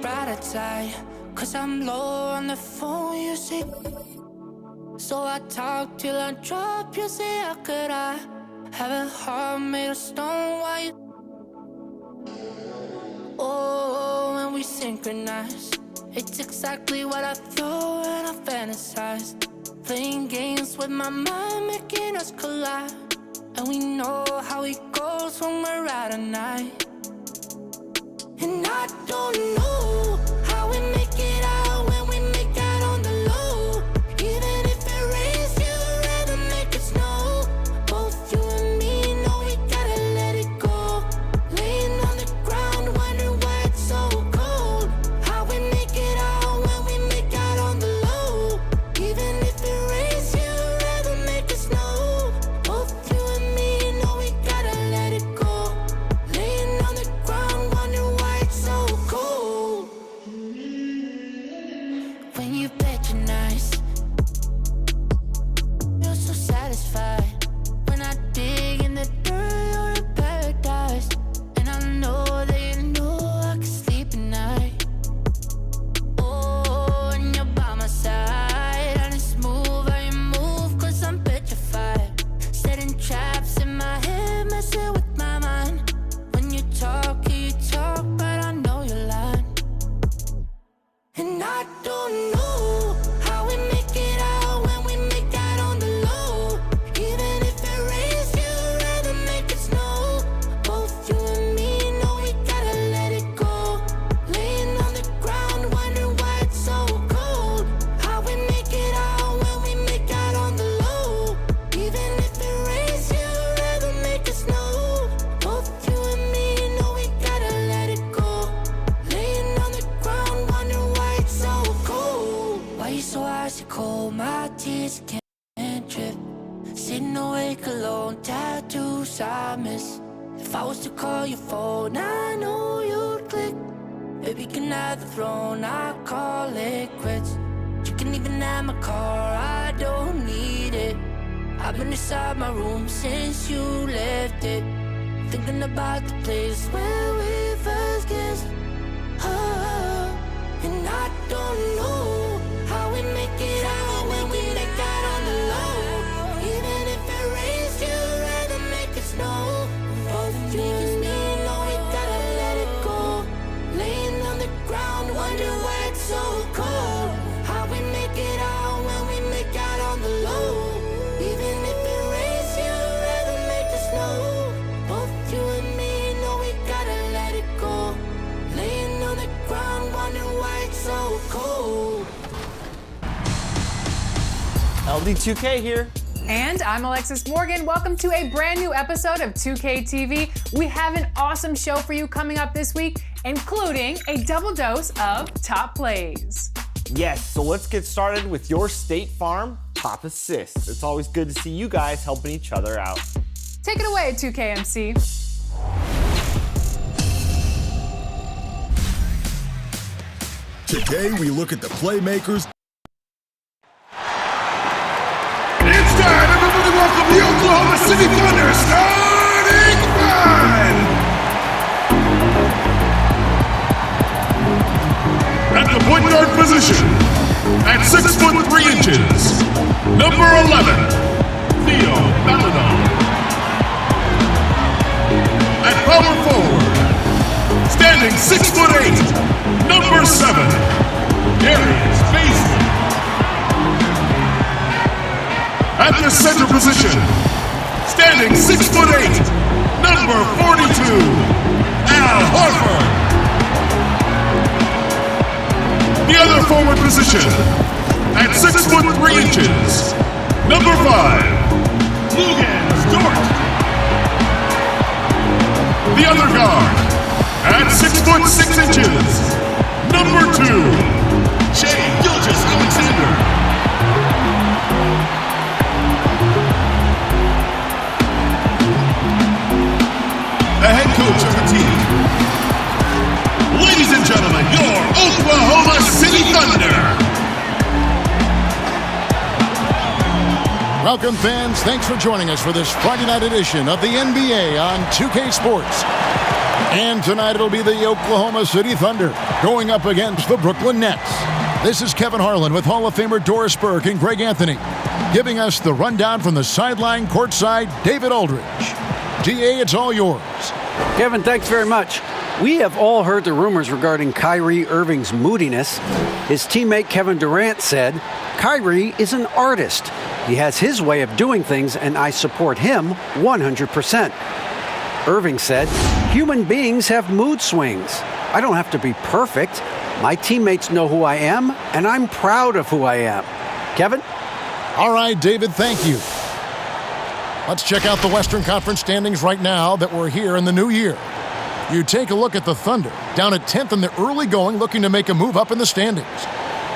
brighter side, 'cause I'm low on the phone, you say. So I talk till I drop, you say, how could I have a heart made of stone? Why you? Oh, when we synchronize, it's exactly what I thought and I fantasized. Playing games with my mind, making us collide. And we know how it goes when we're out at night. And I don't know how we make it out when we make out on the low. Even if it rains, you'd rather make it snow. Both you and me know we gotta let it go. Laying on the ground, wondering why it's so cold. How we make it out when we make out on the low. Even if it rains, you'd rather make it snow. Both you and me know we gotta let it go. Laying on the ground, wondering why it's so cold. When you patronize, you're so satisfied. When I dig in the dirt, you're in paradise. And I know that you know I can sleep at night. Oh, and you're by my side. And it's smooth how you move, 'cause I'm petrified. Setting traps in my head, messing with my mind. When you talk, but I know you're lying. And I don't know how we make it out when we make out on the low. Even if it rains, you'd rather make it snow. Both you and me know we gotta let it go. Laying on the ground, wondering why it's so cold. How we make it out when we make out on the low. Even if it rains, you'd rather make it snow. Both you and me know we gotta let it go. Laying on the ground, wondering why it's so cold. Why you so icy cold? My tears can't drip. Sitting awake alone, tattoos I miss. If I was to call your phone, I know you'd click. Baby, can have the throne, I call it quits. You can even have my car, I don't need it. I've been inside my room since you left it. Thinking about the place where we first kissed. Oh, and I don't know how we make it out when we make out on the low. Even if it rains, you'd rather make it snow. Both you and me know we gotta let it go. Laying on the ground, wondering why it's so cold. How we make it out when we make out on the low. Even if it rains, you'd rather make it snow. Both you and me know we gotta let it go. Laying on the ground, wondering why it's so cold. LD2K here. And I'm Alexis Morgan. Welcome to a brand new episode of 2K TV. We have an awesome show for you coming up this week, including a double dose of top plays. Yes, so let's get started with your State Farm top assists. It's always good to see you guys helping each other out. Take it away, 2KMC. Today we look at the playmakers. It's time! Everybody welcome the Oklahoma City Thunder starting five! At the point guard position, at 6'3", number 11, Theo Maledon. At power forward, standing 6'8", number 7, Darius Baisley. At the center position, standing 6'8", number 42, Al Horford. The other forward position, at 6'3", number 5, Gilgeous-Alexander. The other guard, at 6'6", number 2, Shai Gilgeous-Alexander. The head coach of the team. Ladies and gentlemen, your Oklahoma City Thunder. Welcome, fans. Thanks for joining us for this Friday night edition of the NBA on 2K Sports. And tonight it'll be the Oklahoma City Thunder going up against the Brooklyn Nets. This is Kevin Harlan with Hall of Famer Doris Burke and Greg Anthony, giving us the rundown from the sideline courtside, David Aldridge. DA, it's all yours. Kevin, thanks very much. We have all heard the rumors regarding Kyrie Irving's moodiness. His teammate Kevin Durant said, Kyrie is an artist. He has his way of doing things, and I support him 100%. Irving said, human beings have mood swings. I don't have to be perfect. My teammates know who I am, and I'm proud of who I am. Kevin? All right, David, thank you. Let's check out the Western Conference standings right now that we're here in the new year. You take a look at the Thunder, down at 10th in the early going, looking to make a move up in the standings.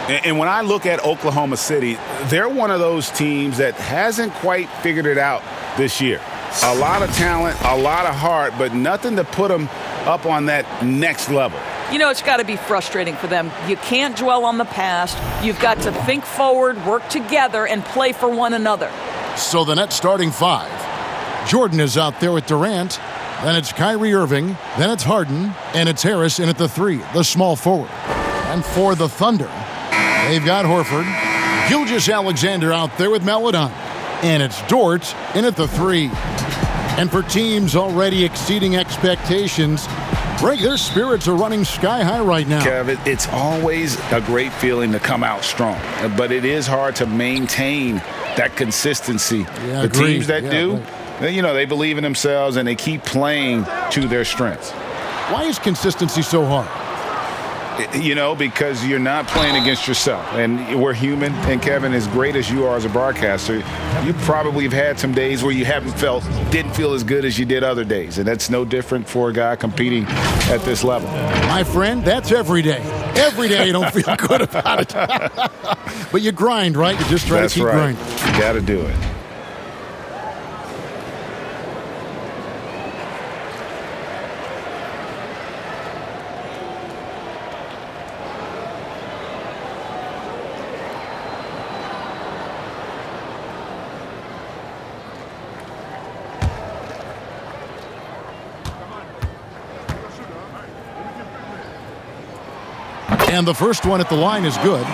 And when I look at Oklahoma City, they're one of those teams that hasn't quite figured it out this year. A lot of talent, a lot of heart, but nothing to put them up on that next level. You know, it's got to be frustrating for them. You can't dwell on the past. You've got to think forward, work together, and play for one another. So the Nets starting five. Jordan is out there with Durant. Then it's Kyrie Irving. Then it's Harden. And it's Harris in at the three, the small forward. And for the Thunder, they've got Horford. Gilgeous-Alexander out there with Melodon. And it's Dort in at the three. And for teams already exceeding expectations, Greg, their spirits are running sky high right now. Kev, it's always a great feeling to come out strong, but it is hard to maintain that consistency. Yeah, the agreed. teams that do, you know, they believe in themselves and they keep playing to their strengths. Why is consistency so hard? You know, because you're not playing against yourself. And we're human. And, Kevin, as great as you are as a broadcaster, you probably have had some days where you didn't feel as good as you did other days. And that's no different for a guy competing at this level. My friend, that's every day. Every day you don't feel good about it. But you grind, right? You just try to keep grinding. You got to do it. And the first one at the line is good.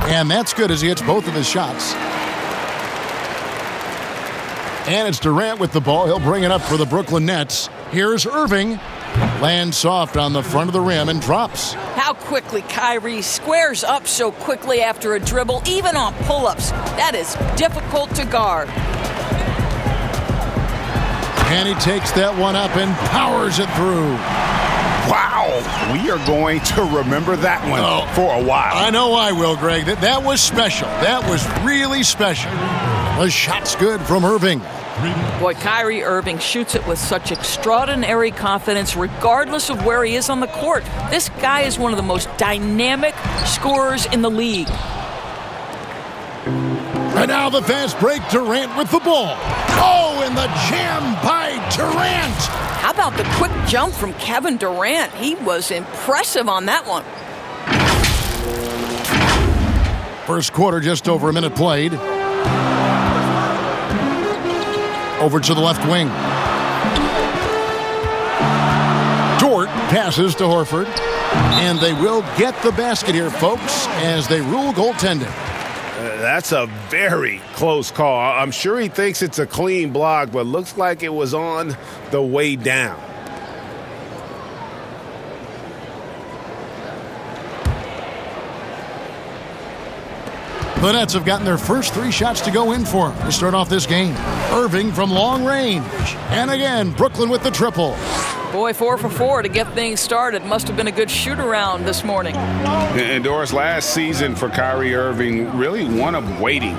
And that's good as he hits both of his shots. And it's Durant with the ball. He'll bring it up for the Brooklyn Nets. Here's Irving. Lands soft on the front of the rim and drops. How quickly Kyrie squares up so quickly after a dribble, even on pull-ups. That is difficult to guard. And he takes that one up and powers it through. Wow, we are going to remember that one for a while. I know I will, Greg. That was special. That was really special. The shot's good from Irving. Boy, Kyrie Irving shoots it with such extraordinary confidence regardless of where he is on the court. This guy is one of the most dynamic scorers in the league. And now the fast break, Durant with the ball. Oh, and the jam by Durant. How about the quick jump from Kevin Durant? He was impressive on that one. First quarter, just over a minute played. Over to the left wing. Dort passes to Horford. And they will get the basket here, folks, as they rule goaltending. That's a very close call. I'm sure he thinks it's a clean block, but looks like it was on the way down. The Nets have gotten their first three shots to go in for them to start off this game. Irving from long range. And again, Brooklyn with the triple. Boy, 4 for 4 to get things started. Must have been a good shoot-around this morning. And Doris, last season for Kyrie Irving, really one of waiting.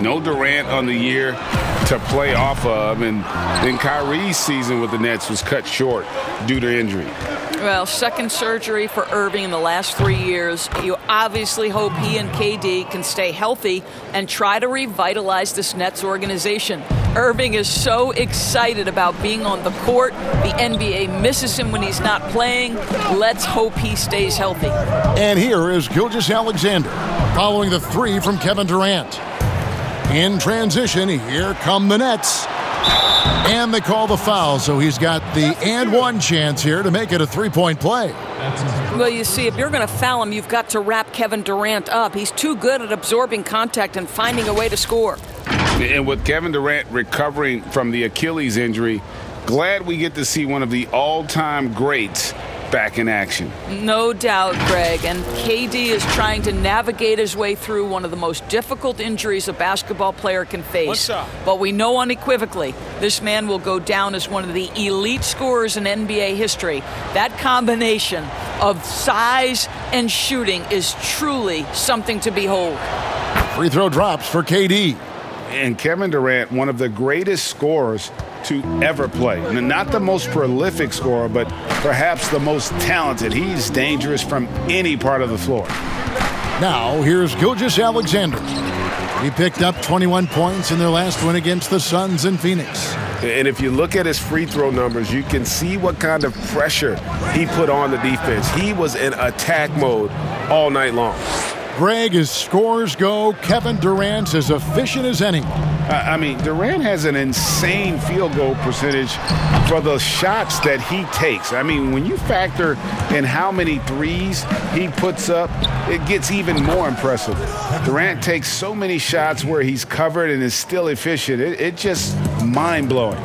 No Durant on the year to play off of. And then Kyrie's season with the Nets was cut short due to injury. Well, second surgery for Irving in the last 3 years. You obviously hope he and KD can stay healthy and try to revitalize this Nets organization. Irving is so excited about being on the court. The NBA misses him when he's not playing. Let's hope he stays healthy. And here is Gilgeous-Alexander following the three from Kevin Durant. In transition, here come the Nets. And they call the foul, so he's got the and one chance here to make it a three-point play. Well, you see, if you're going to foul him, you've got to wrap Kevin Durant up. He's too good at absorbing contact and finding a way to score. And with Kevin Durant recovering from the Achilles injury, glad we get to see one of the all-time greats back in action. No doubt, Greg. And KD is trying to navigate his way through one of the most difficult injuries a basketball player can face. But we know unequivocally this man will go down as one of the elite scorers in NBA history. That combination of size and shooting is truly something to behold. Free throw drops for KD. And Kevin Durant, one of the greatest scorers to ever play. And not the most prolific scorer, but perhaps the most talented. He's dangerous from any part of the floor. Now, here's Gilgeous-Alexander. He picked up 21 points in their last win against the Suns in Phoenix. And if you look at his free throw numbers, you can see what kind of pressure he put on the defense. He was in attack mode all night long. Greg, as scores go, Kevin Durant's as efficient as any. I mean, Durant has an insane field goal percentage for the shots that he takes. I mean, when you factor in how many threes he puts up, it gets even more impressive. Durant takes so many shots where he's covered and is still efficient. It's just mind-blowing.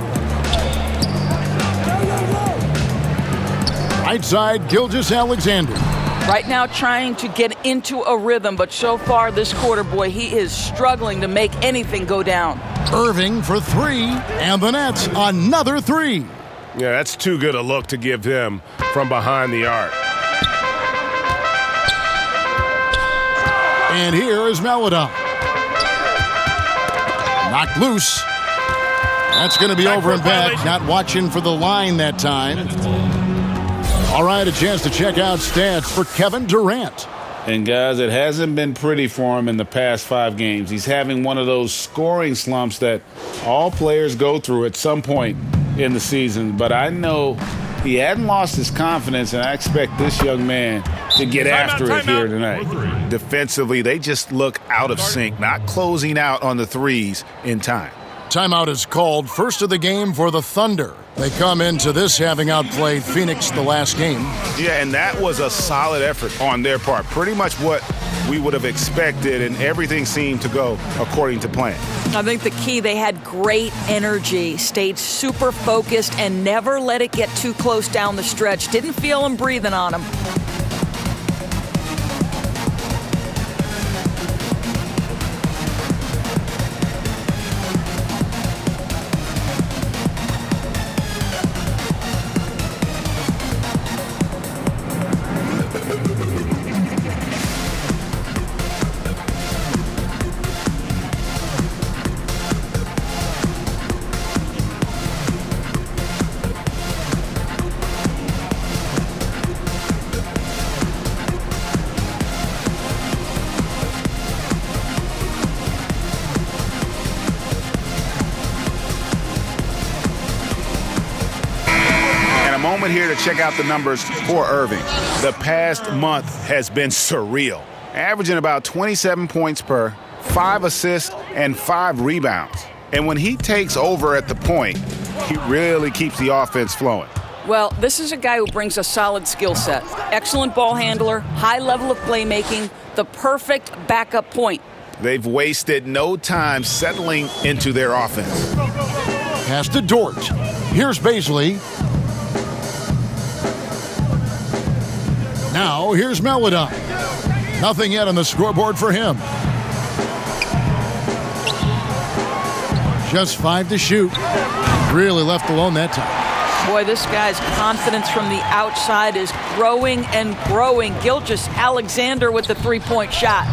Right side, Gilgeous-Alexander. Right now trying to get into a rhythm, but so far this quarter, boy, he is struggling to make anything go down. Irving for three, and the Nets another three. Yeah, that's too good a look to give him from behind the arc. And here is Maladon. Knocked loose. That's going to be over and back. Not watching for the line that time. All right, a chance to check out stats for Kevin Durant. And guys, it hasn't been pretty for him in the past 5 games. He's having one of those scoring slumps that all players go through at some point in the season. But I know he hadn't lost his confidence, and I expect this young man to get after it here tonight. Defensively, they just look out of sync, not closing out on the threes in time. Timeout is called. First of the game for the Thunder. They come into this having outplayed Phoenix the last game. Yeah, and that was a solid effort on their part. Pretty much what we would have expected, and everything seemed to go according to plan. I think the key, they had great energy, stayed super focused, and never let it get too close down the stretch. Didn't feel them breathing on them. Moment here to check out the numbers for Irving. The past month has been surreal, averaging about 27 points per, 5 assists, and 5 rebounds. And when he takes over at the point, he really keeps the offense flowing. Well, this is a guy who brings a solid skill set. Excellent ball handler, high level of playmaking, the perfect backup point. They've wasted no time settling into their offense. Pass to Dort. Here's Baisley. Now, here's Maladon. Nothing yet on the scoreboard for him. Just 5 to shoot. Really left alone that time. Boy, this guy's confidence from the outside is growing and growing. Gilgeous-Alexander with the three-point shot.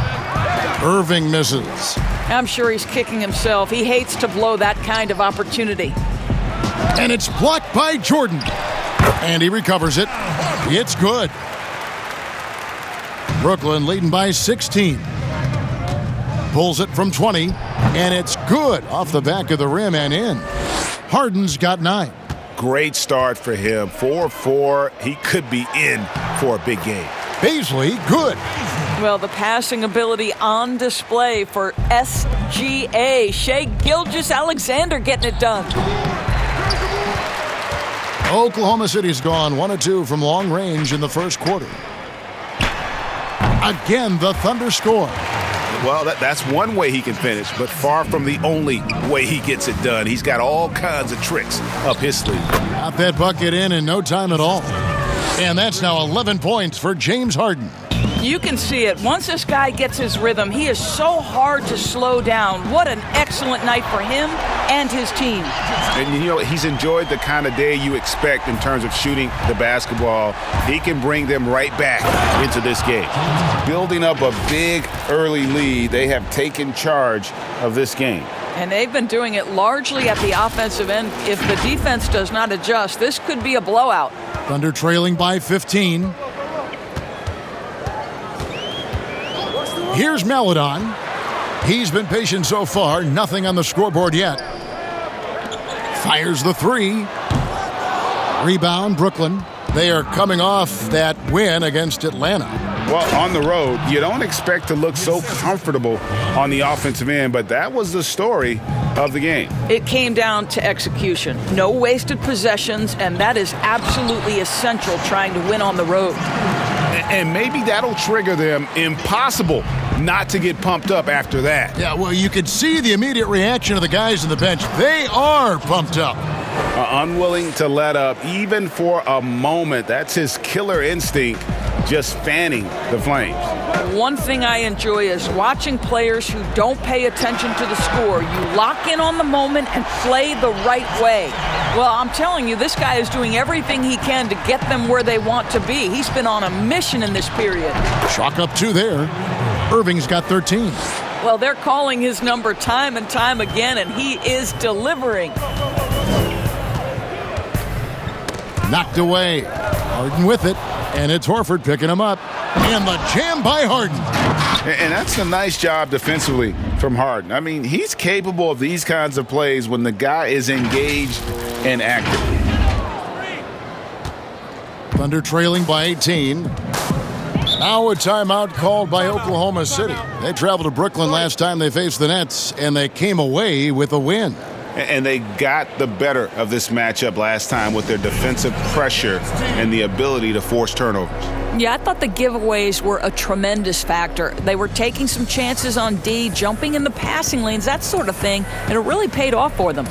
Irving misses. I'm sure he's kicking himself. He hates to blow that kind of opportunity. And it's blocked by Jordan. And he recovers it. It's good. Brooklyn leading by 16. Pulls it from 20, and it's good off the back of the rim and in. Harden's got 9. Great start for him. 4-4. He could be in for a big game. Beasley, good. Well, the passing ability on display for SGA. Shai Gilgeous-Alexander getting it done. Oklahoma City's gone 1 of 2 from long range in the first quarter. Again, the Thunder score. Well, that's one way he can finish, but far from the only way he gets it done. He's got all kinds of tricks up his sleeve. Got that bucket in no time at all. And that's now 11 points for James Harden. You can see it. Once this guy gets his rhythm, he is so hard to slow down. What an excellent night for him and his team. And, you know, he's enjoyed the kind of day you expect in terms of shooting the basketball. He can bring them right back into this game. Building up a big early lead, they have taken charge of this game. And they've been doing it largely at the offensive end. If the defense does not adjust, this could be a blowout. Thunder trailing by 15. Here's Maledon. He's been patient so far. Nothing on the scoreboard yet. Fires the 3. Rebound, Brooklyn. They are coming off that win against Atlanta. Well, on the road, you don't expect to look so comfortable on the offensive end, but that was the story of the game. It came down to execution. No wasted possessions, and that is absolutely essential trying to win on the road. And maybe that'll trigger them. Impossible not to get pumped up after that. Yeah, well, you could see the immediate reaction of the guys on the bench. They are pumped up. Unwilling to let up, even for a moment. That's his killer instinct, just fanning the flames. One thing I enjoy is watching players who don't pay attention to the score. You lock in on the moment and play the right way. Well, I'm telling you, this guy is doing everything he can to get them where they want to be. He's been on a mission in this period. Chalk up 2 there. Irving's got 13. Well, they're calling his number time and time again, and he is delivering. Knocked away. Harden with it. And it's Horford picking him up. And the jam by Harden. And that's a nice job defensively from Harden. I mean, he's capable of these kinds of plays when the guy is engaged and active. Thunder trailing by 18. Now a timeout called by Oklahoma City. They traveled to Brooklyn last time they faced the Nets, and they came away with a win. And they got the better of this matchup last time with their defensive pressure and the ability to force turnovers. Yeah, I thought the giveaways were a tremendous factor. They were taking some chances on D, jumping in the passing lanes, that sort of thing, and it really paid off for them.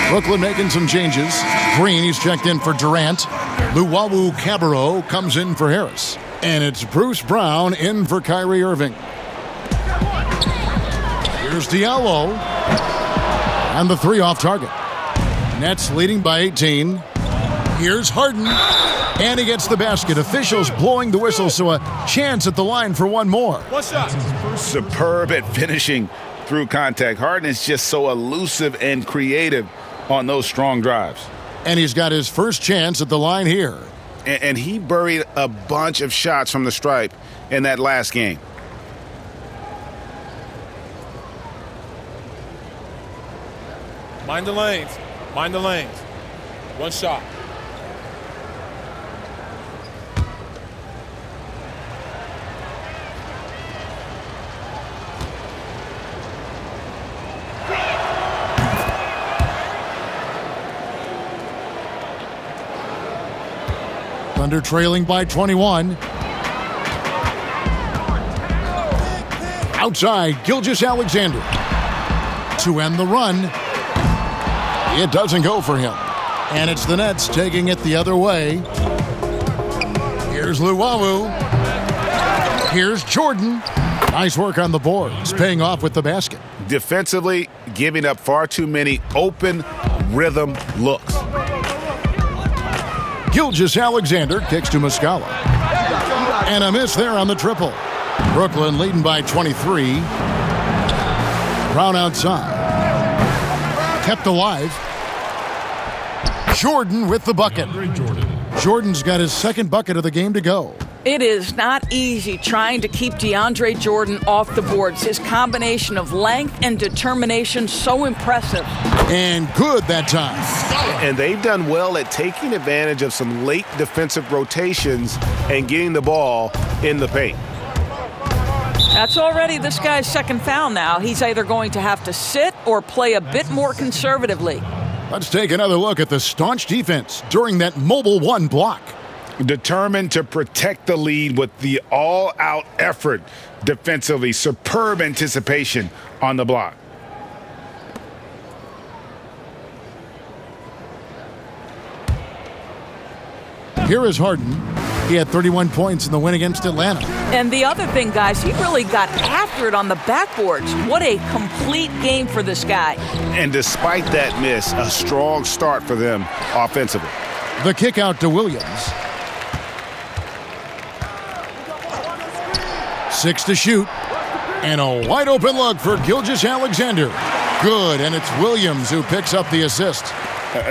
Brooklyn making some changes. Green, he's checked in for Durant. Luwawu Cabarro comes in for Harris. And it's Bruce Brown in for Kyrie Irving. Here's Diallo. And the 3 off target. Nets leading by 18. Here's Harden. And he gets the basket. Officials blowing the whistle, so a chance at the line for one more. What's up? Superb at finishing through contact. Harden is just so elusive and creative on those strong drives. And he's got his first chance at the line here. And he buried a bunch of shots from the stripe in that last game. Mind the lanes. Mind the lanes. One shot. Thunder trailing by 21. Outside, Gilgeous-Alexander to end the run. It doesn't go for him. And it's the Nets taking it the other way. Here's Luwawu. Here's Jordan. Nice work on the boards, paying off with the basket. Defensively, giving up far too many open rhythm looks. Gilgeous-Alexander kicks to Muscala. And a miss there on the triple. Brooklyn leading by 23. Brown outside. Kept alive. Jordan with the bucket. Jordan's got his second bucket of the game to go. It is not easy trying to keep DeAndre Jordan off the boards. His combination of length and determination, so impressive. And good that time. And they've done well at taking advantage of some late defensive rotations and getting the ball in the paint. That's already this guy's second foul now. He's either going to have to sit or play a bit more conservatively. Let's take another look at the staunch defense during that mobile one block. Determined to protect the lead with the all-out effort defensively. Superb anticipation on the block. Here is Harden. He had 31 points in the win against Atlanta. And the other thing, guys, he really got after it on the backboards. What a complete game for this guy. And despite that miss, a strong start for them offensively. The kick out to Williams. 6 to shoot. And a wide open look for Gilgeous-Alexander. Good, and it's Williams who picks up the assist.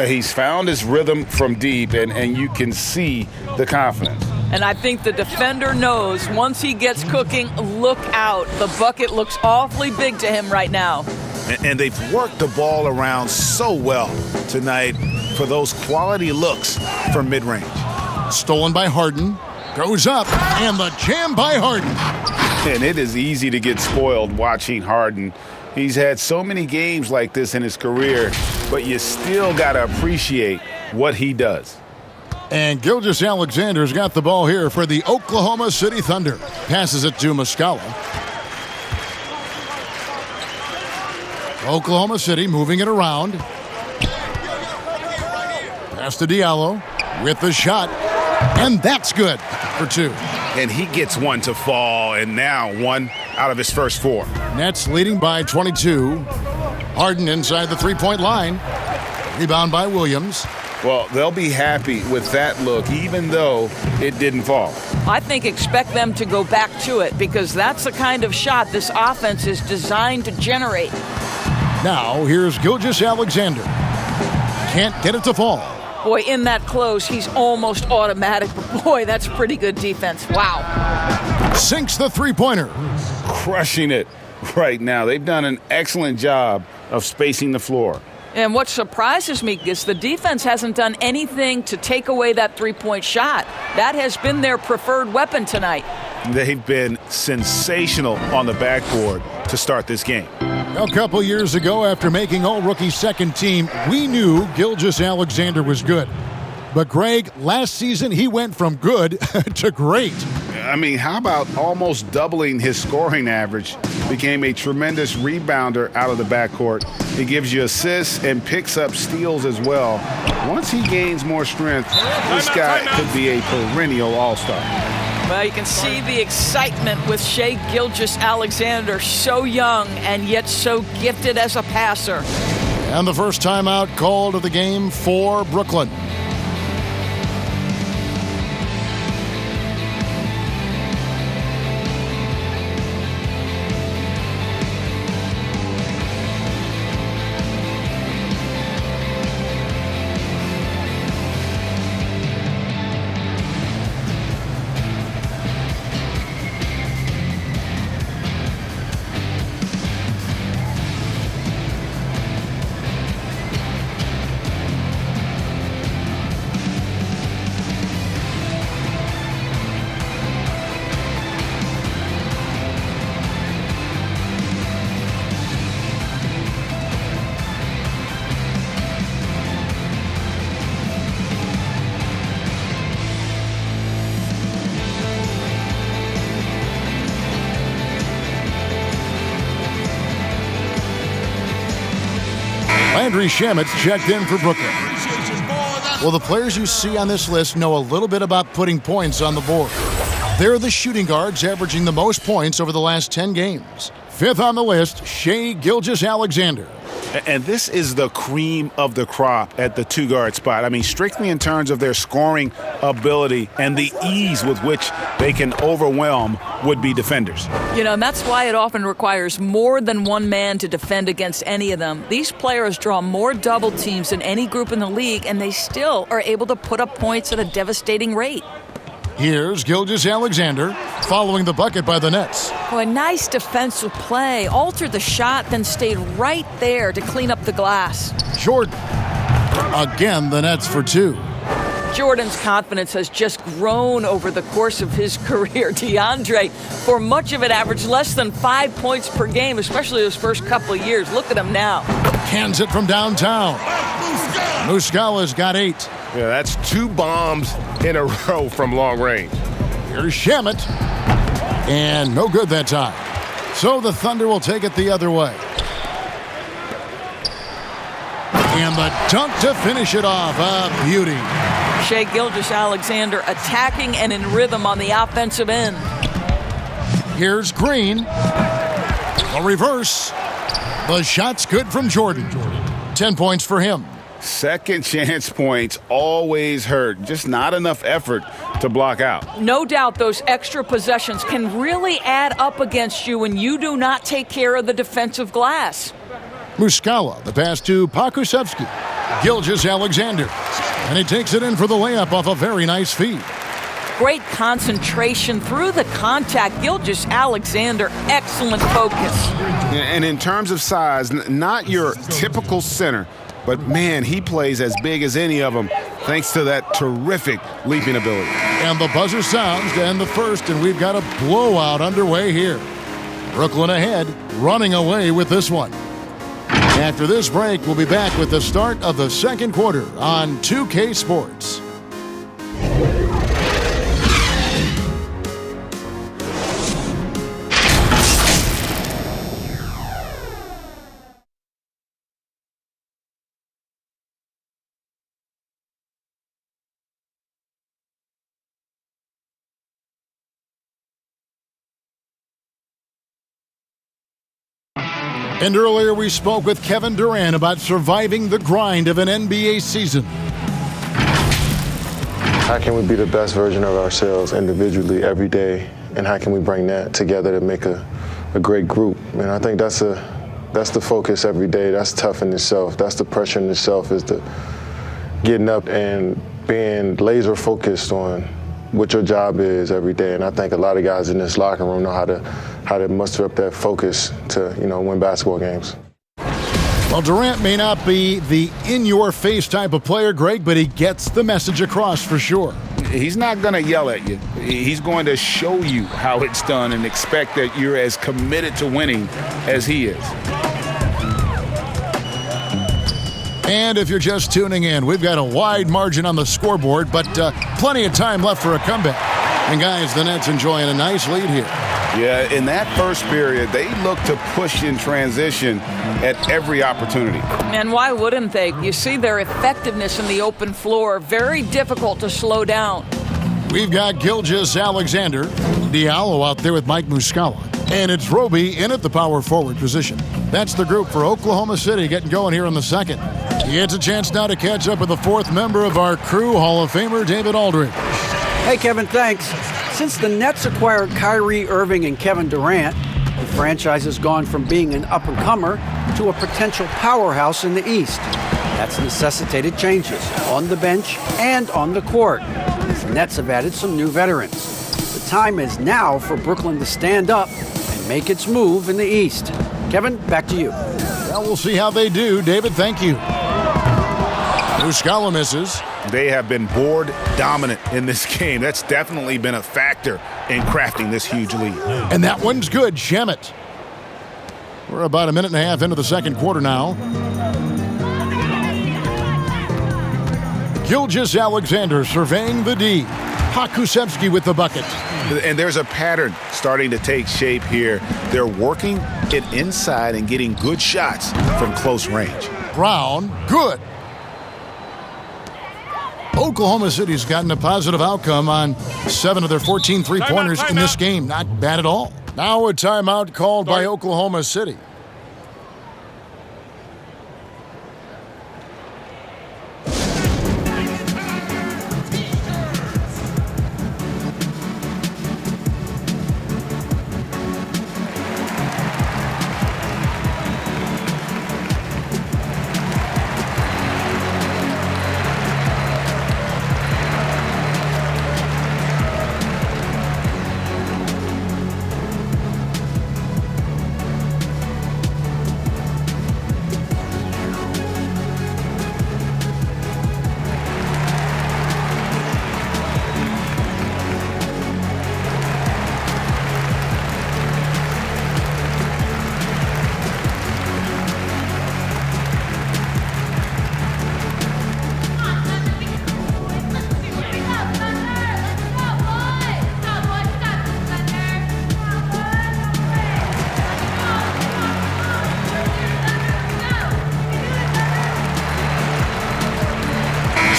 He's found his rhythm from deep, and you can see the confidence. And I think the defender knows once he gets cooking, look out. The bucket looks awfully big to him right now. And they've worked the ball around so well tonight for those quality looks from mid-range. Stolen by Harden. Goes up, and the jam by Harden. And it is easy to get spoiled watching Harden. He's had so many games like this in his career, but you still got to appreciate what he does. And Gilgeous-Alexander's got the ball here for the Oklahoma City Thunder. Passes it to Muscala. Oklahoma City moving it around. Pass to Diallo with the shot. And that's good for 2. And he gets one to fall, and now 1 out of his first 4. Nets leading by 22. Harden inside the three-point line. Rebound by Williams. Well, they'll be happy with that look, even though it didn't fall. I think expect them to go back to it because that's the kind of shot this offense is designed to generate. Now, here's Gilgeous-Alexander. Can't get it to fall. Boy, in that close, he's almost automatic. But boy, that's pretty good defense. Wow. Sinks the three-pointer. Crushing it right now. They've done an excellent job of spacing the floor. And what surprises me is the defense hasn't done anything to take away that three-point shot. That has been their preferred weapon tonight. They've been sensational on the backboard to start this game. A couple years ago, after making all-rookie second team, we knew Gilgeous-Alexander was good. But, Greg, last season he went from good to great. I mean, how about almost doubling his scoring average? Became a tremendous rebounder out of the backcourt. He gives you assists and picks up steals as well. Once he gains more strength, this guy could be a perennial all-star. Well, you can see the excitement with Shai Gilgeous-Alexander, so young and yet so gifted as a passer. And the first timeout called of the game for Brooklyn. Landry Shamet's checked in for Brooklyn. Well, the players you see on this list know a little bit about putting points on the board. They're the shooting guards averaging the most points over the last 10 games. Fifth on the list, Shai Gilgeous-Alexander. And this is the cream of the crop at the two-guard spot. I mean, strictly in terms of their scoring ability and the ease with which they can overwhelm would-be defenders. You know, and that's why it often requires more than one man to defend against any of them. These players draw more double teams than any group in the league, and they still are able to put up points at a devastating rate. Here's Gilgeous-Alexander following the bucket by the Nets. Oh, a nice defensive play. Altered the shot, then stayed right there to clean up the glass. Jordan. Again, the Nets for two. Jordan's confidence has just grown over the course of his career. DeAndre, for much of it, averaged less than 5 points per game, especially those first couple of years. Look at him now. Hands it from downtown. Muscala's got 8. Yeah, that's 2 bombs in a row from long range. Here's Shamet. And no good that time. So the Thunder will take it the other way. And the dunk to finish it off. A beauty. Shai Gilgeous-Alexander attacking and in rhythm on the offensive end. Here's Green. A reverse. The shot's good from Jordan. 10 points for him. Second chance points always hurt. Just not enough effort to block out. No doubt those extra possessions can really add up against you when you do not take care of the defensive glass. Muscala, the pass to Pakusevsky. Gilgeous-Alexander. And he takes it in for the layup off a very nice feed. Great concentration through the contact. Gilgeous-Alexander, excellent focus. And in terms of size, not your typical center, but man, he plays as big as any of them thanks to that terrific leaping ability. And the buzzer sounds to end the first, and we've got a blowout underway here. Brooklyn ahead, running away with this one. After this break, we'll be back with the start of the second quarter on 2K Sports. And earlier we spoke with Kevin Durant about surviving the grind of an NBA season. How can we be the best version of ourselves individually every day, and how can we bring that together to make a great group? And I think that's the focus every day. That's tough in itself. That's the pressure in itself, is the getting up and being laser focused on what your job is every day. And I think a lot of guys in this locker room know how to muster up that focus to, win basketball games. Well, Durant may not be the in-your-face type of player, Greg, but he gets the message across for sure. He's not going to yell at you. He's going to show you how it's done and expect that you're as committed to winning as he is. And if you're just tuning in, we've got a wide margin on the scoreboard, but plenty of time left for a comeback. And guys, the Nets enjoying a nice lead here. Yeah, in that first period, they look to push in transition at every opportunity. And why wouldn't they? You see their effectiveness in the open floor. Very difficult to slow down. We've got Gilgeous-Alexander, Diallo out there with Mike Muscala. And it's Roby in at the power forward position. That's the group for Oklahoma City getting going here in the second. He gets a chance now to catch up with the fourth member of our crew, Hall of Famer David Aldridge. Hey, Kevin, thanks. Since the Nets acquired Kyrie Irving and Kevin Durant, the franchise has gone from being an up-and-comer to a potential powerhouse in the East. That's necessitated changes on the bench and on the court. The Nets have added some new veterans. The time is now for Brooklyn to stand up and make its move in the East. Kevin, back to you. Well, we'll see how they do. David, thank you. Muscala misses. They have been board dominant in this game. That's definitely been a factor in crafting this huge lead. And that one's good, Shamet. We're about a minute and a half into the second quarter now. Gilgeous-Alexander surveying the D. Pakusevsky with the bucket. And there's a pattern starting to take shape here. They're working it inside and getting good shots from close range. Brown, good. Oklahoma City's gotten a positive outcome on 7 of their 14 three-pointers in this game. Not bad at all. Now a timeout called by Oklahoma City.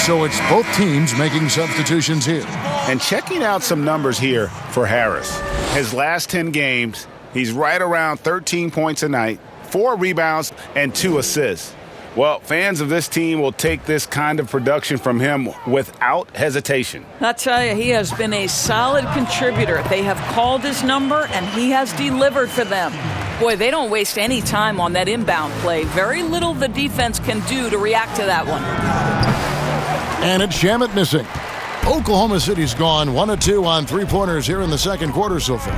So it's both teams making substitutions here. And checking out some numbers here for Harris. His last 10 games, he's right around 13 points a night, 4 rebounds, and 2 assists. Well, fans of this team will take this kind of production from him without hesitation. I tell you, he has been a solid contributor. They have called his number, and he has delivered for them. Boy, they don't waste any time on that inbound play. Very little the defense can do to react to that one. And it's Shamet missing. Oklahoma City's gone 1 of 2 on three-pointers here in the second quarter so far.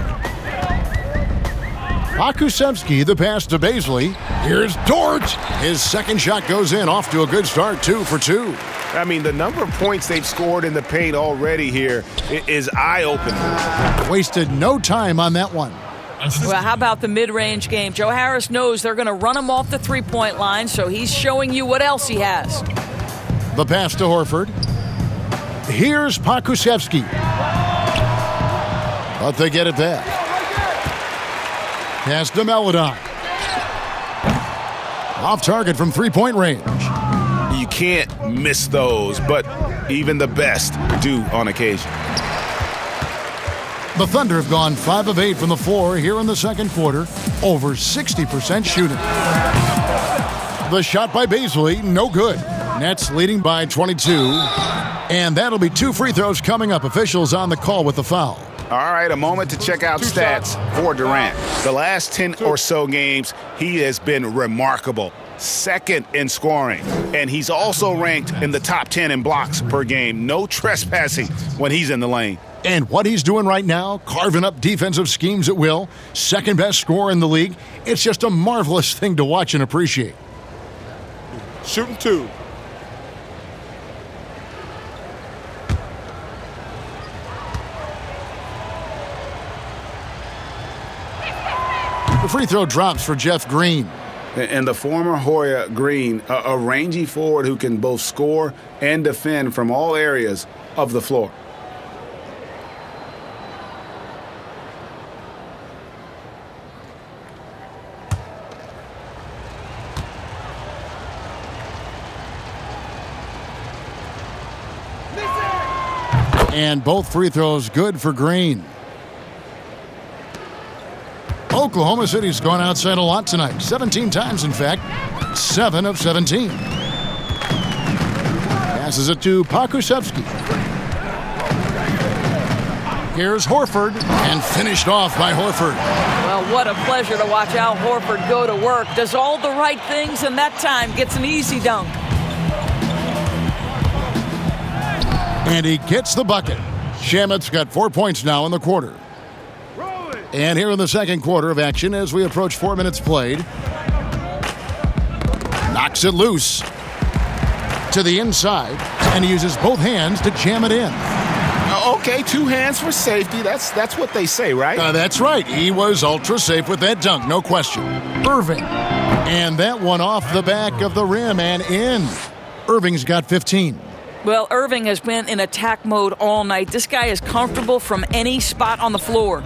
Pakusevsky, the pass to Baisley. Here's Dort. His second shot goes in, off to a good start, 2 for 2. I mean, the number of points they've scored in the paint already here is eye-opening. Wasted no time on that one. Well, how about the mid-range game? Joe Harris knows they're going to run him off the three-point line, so he's showing you what else he has. The pass to Horford. Here's Pakusevsky. But they get it back. Pass to Melodon. Off target from three-point range. You can't miss those, but even the best do on occasion. The Thunder have gone 5 of 8 from the floor here in the second quarter, over 60% shooting. The shot by Baisley, no good. Nets leading by 22, and that'll be 2 free throws coming up. Officials on the call with the foul. All right, a moment to check out stats for Durant. The last 10 or so games, he has been remarkable. Second in scoring, and he's also ranked in the top 10 in blocks per game. No trespassing when he's in the lane. And what he's doing right now, carving up defensive schemes at will, second best scorer in the league. It's just a marvelous thing to watch and appreciate. Shooting 2. The free throw drops for Jeff Green. And the former Hoya Green, a rangy forward who can both score and defend from all areas of the floor. And both free throws good for Green. Oklahoma City's gone outside a lot tonight. 17 times, in fact. 7 of 17. Passes it to Pakusevsky. Here's Horford, and finished off by Horford. Well, what a pleasure to watch Al Horford go to work. Does all the right things, and that time gets an easy dunk. And he gets the bucket. Shamet's got 4 points now in the quarter. And here in the second quarter of action as we approach 4 minutes played. Knocks it loose to the inside, and he uses both hands to jam it in. Okay, 2 hands for safety. That's what they say, right? That's right. He was ultra safe with that dunk, no question. Irving. And that one off the back of the rim and in. Irving's got 15. Well, Irving has been in attack mode all night. This guy is comfortable from any spot on the floor.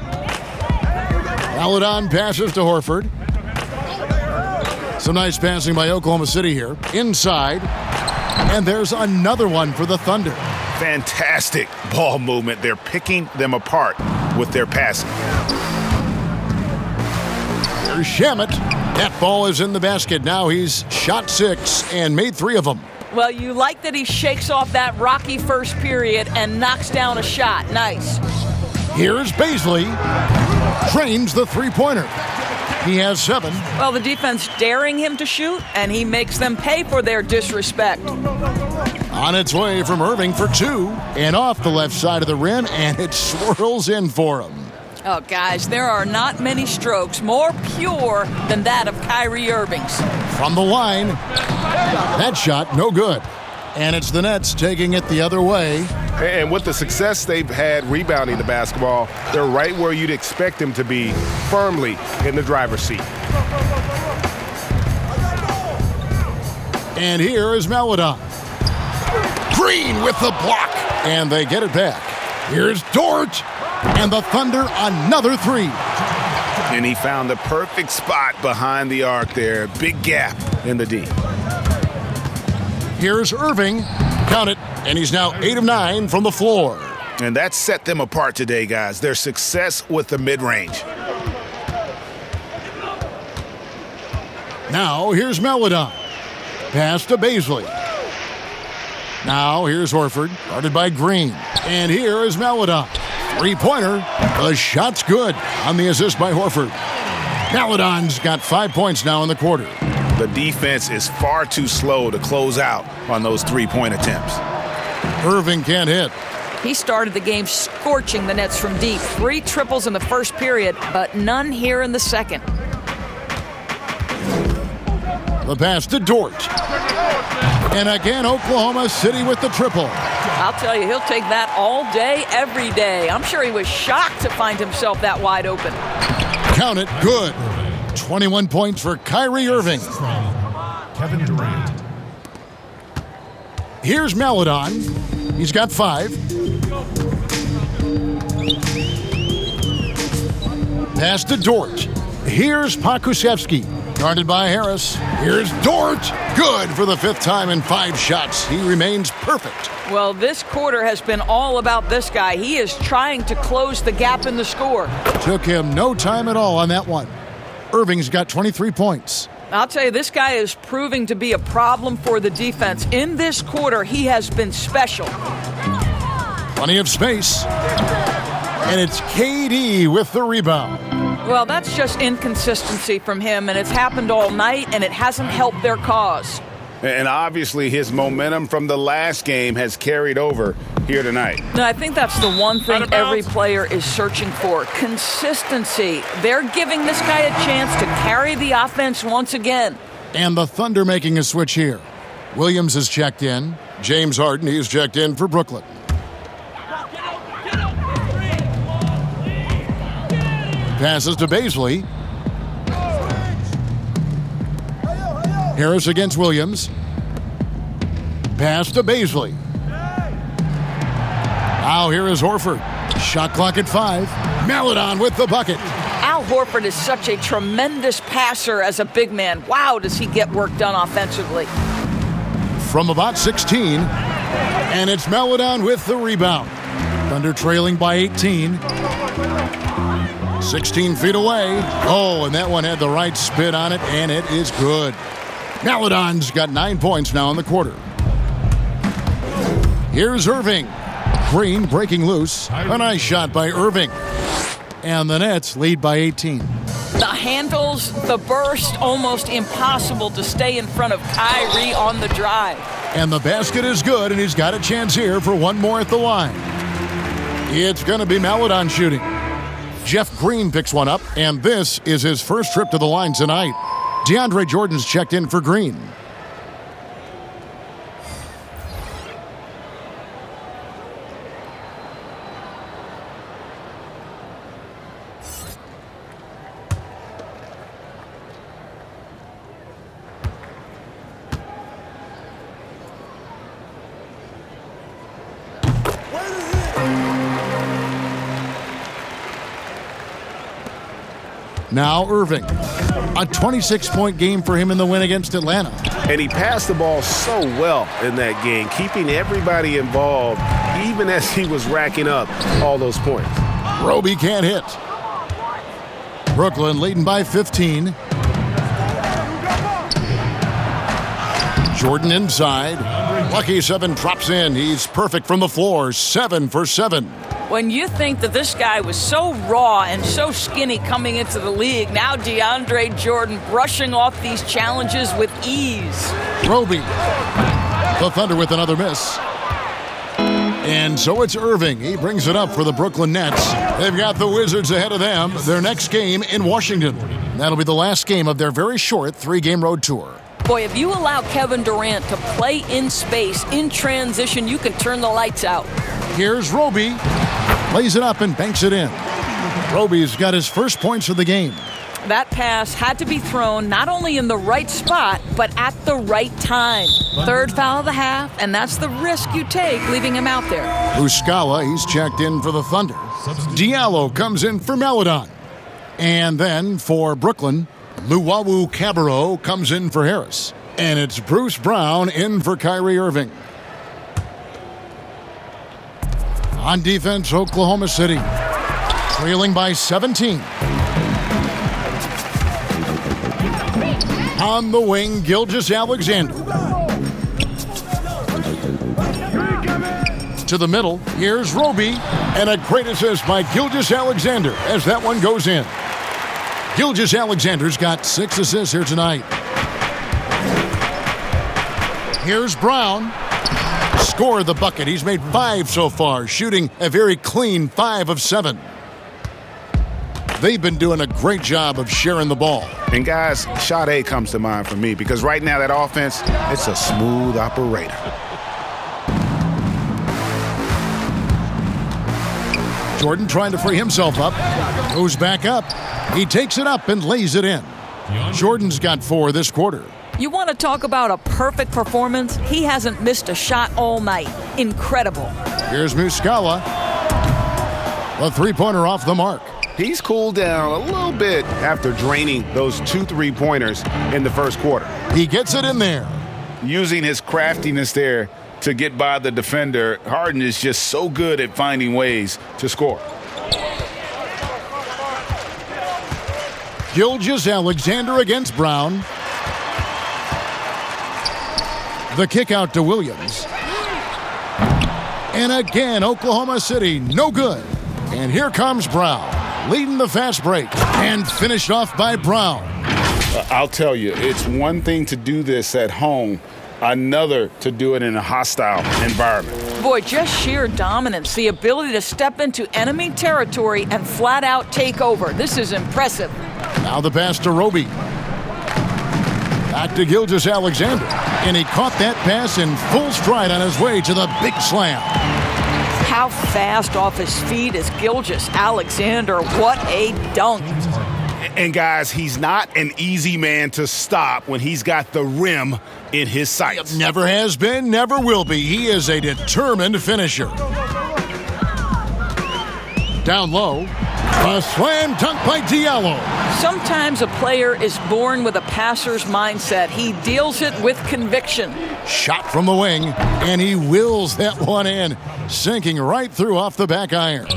Melodon passes to Horford. Some nice passing by Oklahoma City here. Inside. And there's another one for the Thunder. Fantastic ball movement. They're picking them apart with their passing. There's Shamet. That ball is in the basket. Now he's shot 6 and made 3 of them. Well, you like that he shakes off that rocky first period and knocks down a shot. Nice. Here's Baisley. Drains the three-pointer. He has 7. Well, the defense daring him to shoot, and he makes them pay for their disrespect. On its way from Irving for 2. And off the left side of the rim, and it swirls in for him. Oh, guys, there are not many strokes more pure than that of Kyrie Irving's. From the line, that shot no good. And it's the Nets taking it the other way. And with the success they've had rebounding the basketball, they're right where you'd expect them to be, firmly in the driver's seat. And here is Maladon. Green with the block. And they get it back. Here's Dort. And the Thunder another 3. And he found the perfect spot behind the arc there. Big gap in the D. Here's Irving. Count it. And he's now 8 of 9 from the floor. And that set them apart today, guys. Their success with the mid-range. Now here's Maladon. Pass to Baisley. Now here's Horford, guarded by Green. And here is Maladon. Three-pointer. The shot's good on the assist by Horford. Maladon's got 5 points now in the quarter. The defense is far too slow to close out on those three-point attempts. Irving can't hit. He started the game scorching the Nets from deep. 3 triples in the first period, but none here in the second. The pass to Dort. And again, Oklahoma City with the triple. I'll tell you, he'll take that all day, every day. I'm sure he was shocked to find himself that wide open. Count it, good. 21 points for Kyrie Irving. Kevin Durant. Here's Maladon. He's got 5. Pass to Dort. Here's Pokusevski, guarded by Harris. Here's Dort. Good for the 5th time in 5 shots. He remains perfect. Well, this quarter has been all about this guy. He is trying to close the gap in the score. Took him no time at all on that one. Irving's got 23 points. I'll tell you, this guy is proving to be a problem for the defense. In this quarter, he has been special. Plenty of space. And it's KD with the rebound. Well, that's just inconsistency from him, and it's happened all night, and it hasn't helped their cause. And obviously his momentum from the last game has carried over here tonight. No, I think that's the one thing every player is searching for. Consistency. They're giving this guy a chance to carry the offense once again. And the Thunder making a switch here. Williams is checked in. James Harden, he's checked in for Brooklyn. Passes to Baisley. Harris against Williams. Pass to Baisley. Now here is Horford. Shot clock at 5. Maladon with the bucket. Al Horford is such a tremendous passer as a big man. Wow, does he get work done offensively. From about 16. And it's Maladon with the rebound. Thunder trailing by 18. 16 feet away. Oh, and that one had the right spin on it, and it is good. Maladon's got 9 points now in the quarter. Here's Irving. Green breaking loose. A nice shot by Irving. And the Nets lead by 18. The handles, the burst, almost impossible to stay in front of Kyrie on the drive. And the basket is good, and he's got a chance here for one more at the line. It's going to be Maladon shooting. Jeff Green picks one up, and this is his first trip to the line tonight. DeAndre Jordan's checked in for Green. Now Irving. A 26-point game for him in the win against Atlanta. And he passed the ball so well in that game, keeping everybody involved, even as he was racking up all those points. Roby can't hit. Brooklyn leading by 15. Jordan inside. Lucky 7 drops in. He's perfect from the floor. 7 for 7. When you think that this guy was so raw and so skinny coming into the league, now DeAndre Jordan brushing off these challenges with ease. Roby. The Thunder with another miss. And so it's Irving. He brings it up for the Brooklyn Nets. They've got the Wizards ahead of them. Their next game in Washington. That'll be the last game of their very short 3-game road tour. Boy, if you allow Kevin Durant to play in space, in transition, you can turn the lights out. Here's Roby. Lays it up and banks it in. Roby's got his first points of the game. That pass had to be thrown not only in the right spot, but at the right time. Third foul of the half, and that's the risk you take leaving him out there. Muscala, he's checked in for the Thunder. Diallo comes in for Maladon. And then for Brooklyn, Luwawu Cabarro comes in for Harris. And it's Bruce Brown in for Kyrie Irving. On defense, Oklahoma City, trailing by 17. On the wing, Gilgeous-Alexander. To the middle, here's Roby, and a great assist by Gilgeous-Alexander as that one goes in. Gilgeous-Alexander's got 6 assists here tonight. Here's Brown. Scored the bucket. He's made 5 so far, shooting a very clean 5 of 7. They've been doing a great job of sharing the ball. And guys, Shai comes to mind for me because right now that offense, it's a smooth operator. Jordan trying to free himself up. Goes back up. He takes it up and lays it in. Jordan's got 4 this quarter. You want to talk about a perfect performance? He hasn't missed a shot all night. Incredible. Here's Muscala. A 3-pointer off the mark. He's cooled down a little bit after draining those 2 3-pointers in the first quarter. He gets it in there. Using his craftiness there to get by the defender, Harden is just so good at finding ways to score. Gilgeous-Alexander against Brown. The kick out to Williams. And again, Oklahoma City, no good. And here comes Brown, leading the fast break, and finished off by Brown. I'll tell you, it's one thing to do this at home, another to do it in a hostile environment. Boy, just sheer dominance, the ability to step into enemy territory and flat out take over. This is impressive. Now the pass to Roby. Back to Gilgeous-Alexander. And he caught that pass in full stride on his way to the big slam. How fast off his feet is Gilgeous-Alexander. What a dunk. And guys, he's not an easy man to stop when he's got the rim in his sights. Never has been, never will be. He is a determined finisher. Down low, a slam dunk by Diallo. Sometimes a player is born with a passer's mindset. He deals it with conviction. Shot from the wing, and he wills that one in, sinking right through off the back iron.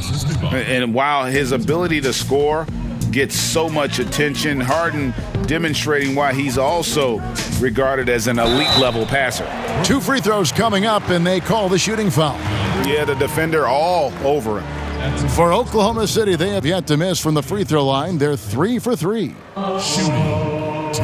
And while his ability to score gets so much attention, Harden demonstrating why he's also regarded as an elite-level passer. 2 free throws coming up, and they call the shooting foul. Yeah, the defender all over him. For Oklahoma City, they have yet to miss from the free throw line. They're 3 for 3. Shooting 2.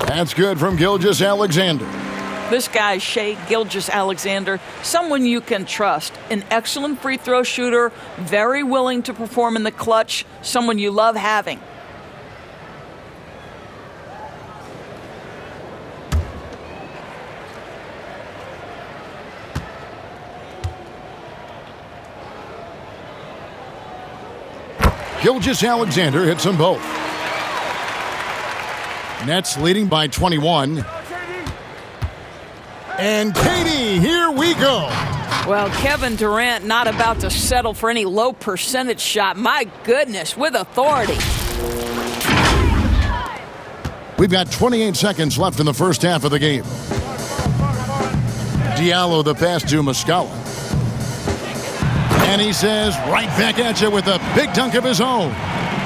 That's good from Gilgeous-Alexander. This guy, Shai Gilgeous-Alexander, someone you can trust. An excellent free throw shooter, very willing to perform in the clutch, someone you love having. Gilgeous-Alexander hits them both. Nets leading by 21. And Katie, here we go. Well, Kevin Durant not about to settle for any low percentage shot. My goodness, with authority. We've got 28 seconds left in the first half of the game. Diallo the pass to Muscala. And he says, right back at you with a big dunk of his own.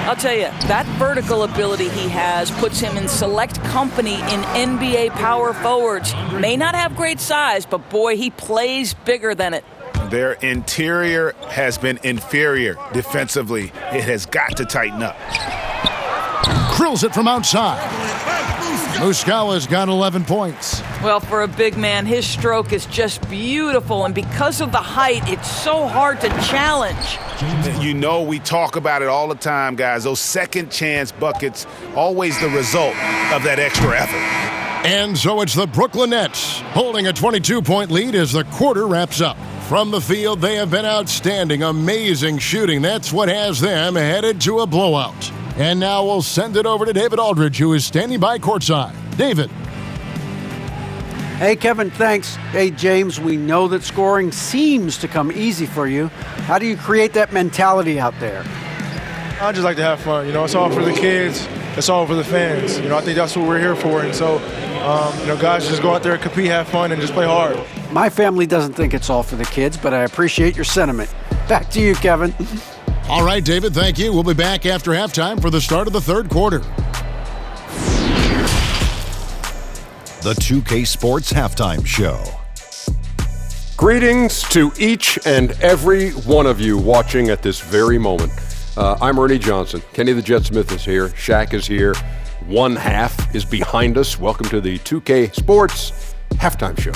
I'll tell you, that vertical ability he has puts him in select company in NBA power forwards. May not have great size, but boy, he plays bigger than it. Their interior has been inferior defensively. It has got to tighten up. Drills it from outside. Muscala's got 11 points. Well, for a big man, his stroke is just beautiful, and because of the height, it's so hard to challenge. You know, we talk about it all the time, guys. Those second chance buckets, always the result of that extra effort. And so it's the Brooklyn Nets holding a 22-point lead as the quarter wraps up. From the field, they have been outstanding, amazing shooting. That's what has them headed to a blowout. And now we'll send it over to David Aldridge, who is standing by courtside. David. Hey, Kevin, thanks. Hey, James, we know that scoring seems to come easy for you. How do you create that mentality out there? I just like to have fun. You know, it's all for the kids. It's all for the fans. You know, I think that's what we're here for. And so, you know, guys, just go out there, compete, have fun, and just play hard. My family doesn't think it's all for the kids, but I appreciate your sentiment. Back to you, Kevin. All right, David, thank you. We'll be back after halftime for the start of the third quarter. The 2K Sports Halftime Show. Greetings to each and every one of you watching at this very moment. I'm Ernie Johnson. Kenny the Jet Smith is here. Shaq is here. One half is behind us. Welcome to the 2K Sports Halftime Show.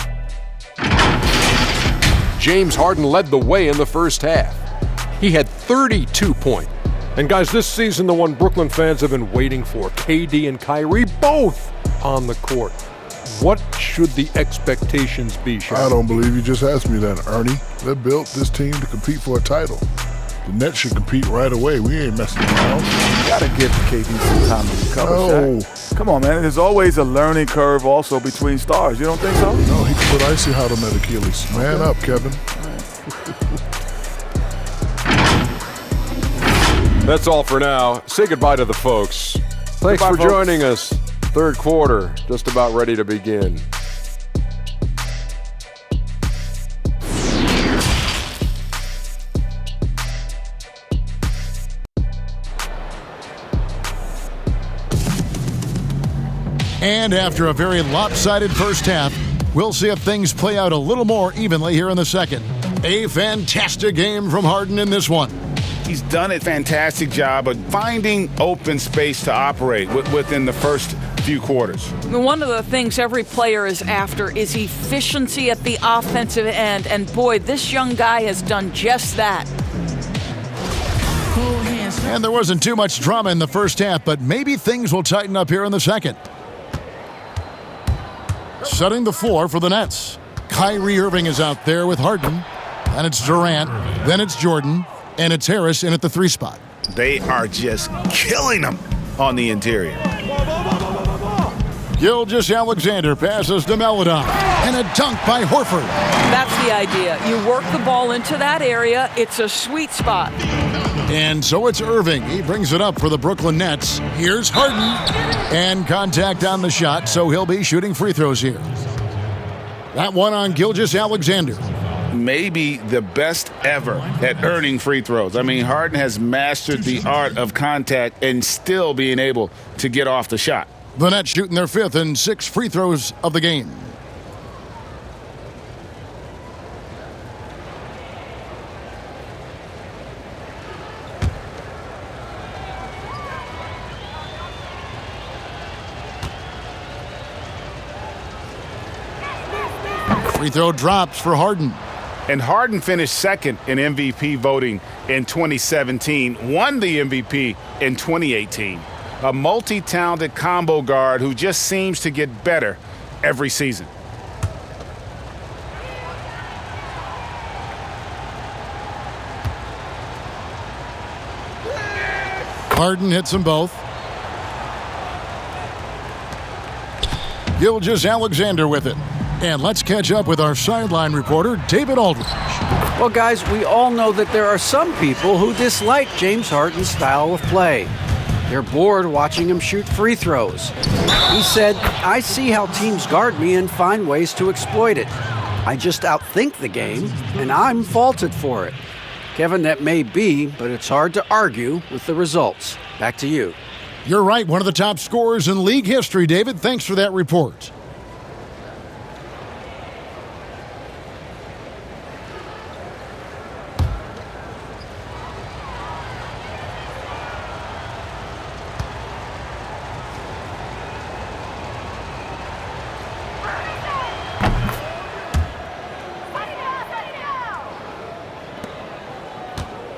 James Harden led the way in the first half. He had 32 points. And guys, this season, the one Brooklyn fans have been waiting for. KD and Kyrie both on the court. What should the expectations be, Shai? I don't believe you just asked me that, Ernie. They built this team to compete for a title. The Nets should compete right away. We ain't messing around. You gotta give KD some time to recover, No. Shaq. Come on, man. There's always a learning curve also between stars. You don't think so? No, he can put icy hot on that Achilles. Man up, Kevin. That's all for now. Say goodbye to the folks. Thanks Goodbye, for folks. joining us. Third quarter, just about ready to begin. And after a very lopsided first half, we'll see if things play out a little more evenly here in the second. A fantastic game from Harden in this one. He's done a fantastic job of finding open space to operate within the first few quarters. One of the things every player is after is efficiency at the offensive end, and boy, this young guy has done just that. And there wasn't too much drama in the first half, but maybe things will tighten up here in the second. Setting the floor for the Nets. Kyrie Irving is out there with Harden. And it's Durant. Then it's Jordan. And it's Harris in at the 3 spot. They are just killing them on the interior. Gilgeous-Alexander passes to Melodon. And a dunk by Horford. That's the idea. You work the ball into that area. It's a sweet spot. And so it's Irving. He brings it up for the Brooklyn Nets. Here's Harden. And contact on the shot, so he'll be shooting free throws here. That one on Gilgeous-Alexander. Maybe the best ever at earning free throws. I mean, Harden has mastered the art of contact and still being able to get off the shot. The Nets shooting their 5th and 6th free throws of the game. Free throw drops for Harden. And Harden finished second in MVP voting in 2017, won the MVP in 2018. A multi-talented combo guard who just seems to get better every season. Harden hits them both. Gilgeous-Alexander with it. And let's catch up with our sideline reporter, David Aldridge. Well, guys, we all know that there are some people who dislike James Harden's style of play. They're bored watching him shoot free throws. He said, "I see how teams guard me and find ways to exploit it. I just outthink the game, and I'm faulted for it." Kevin, that may be, but it's hard to argue with the results. Back to you. You're right, one of the top scorers in league history, David. Thanks for that report.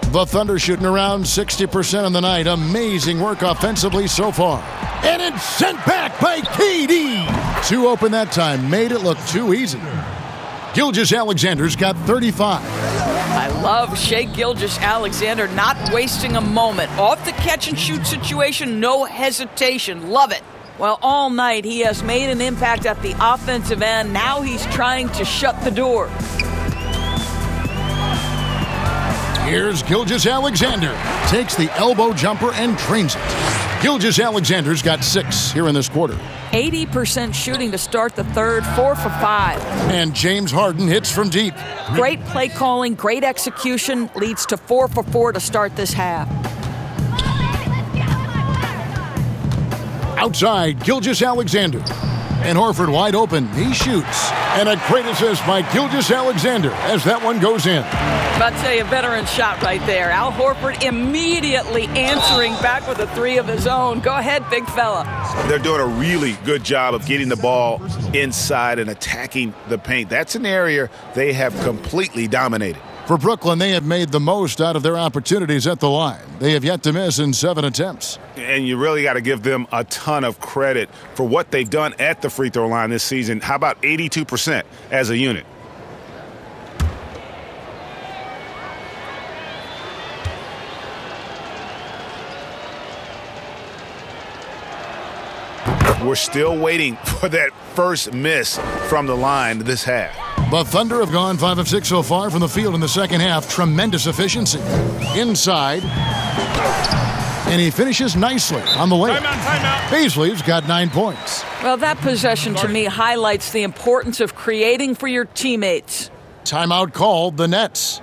The Thunder shooting around 60% on the night. Amazing work offensively so far. And it's sent back by KD. Too open that time. Made it look too easy. Gilgeous-Alexander's got 35. I love Shai Gilgeous-Alexander not wasting a moment. Off the catch-and-shoot situation, no hesitation. Love it. Well, all night he has made an impact at the offensive end. Now he's trying to shut the door. Here's Gilgeous-Alexander. Takes the elbow jumper and drains it. Gilgeous-Alexander's got 6 here in this quarter. 80% shooting to start the third, 4 for 5. And James Harden hits from deep. Great play calling, great execution, leads to 4 for 4 to start this half. Outside, Gilgeous-Alexander. And Horford wide open. He shoots. And a great assist by Gilgeous-Alexander as that one goes in. About to say a veteran shot right there. Al Horford immediately answering back with a 3 of his own. Go ahead, big fella. They're doing a really good job of getting the ball inside and attacking the paint. That's an area they have completely dominated. For Brooklyn, they have made the most out of their opportunities at the line. They have yet to miss in 7 attempts. And you really got to give them a ton of credit for what they've done at the free throw line this season. How about 82% as a unit? We're still waiting for that first miss from the line this half. The Thunder have gone 5 of 6 so far from the field in the second half. Tremendous efficiency. Inside. And he finishes nicely on the layup. Timeout. Beasley's got 9 points. Well, that possession to me highlights the importance of creating for your teammates. Timeout called the Nets.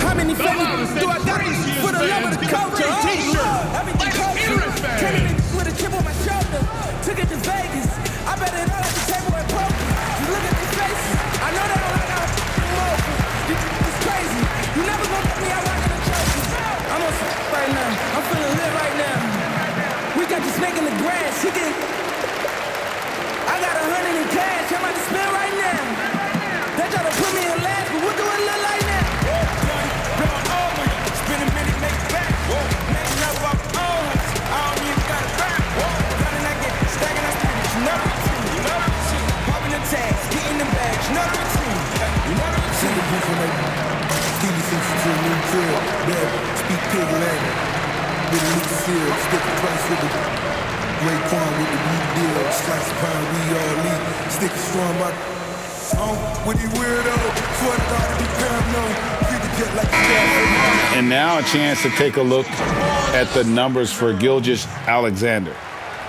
How many favors do I got for the love of the culture? Everything culture. Came in with a chip on my shoulder. Took it to Vegas. I bet it all at the table at poker. You look at the faces. I know they don't like how it's crazy. You never gonna get me out rocking the trophy. I'm on right now. I'm feeling lit right now. We got the snake in the grass. He can. I got 100 in cash. I'm about to spend right now. They try to put me in last, but what do it look like now? Going over, spend a minute, make it back. Next level up, I don't even got a back. Running, I get stacking, I spend it. You know the routine. Popping the tags, getting the bags. You know the routine. You know the routine. Stevie since you to a new crib. Bad, speak pig language. With a new seal, stick the price with the great corn with the new deal. Slice of pie, we all eat. Stick strong, my with the weirdo, and now a chance to take a look at the numbers for Gilgeous-Alexander.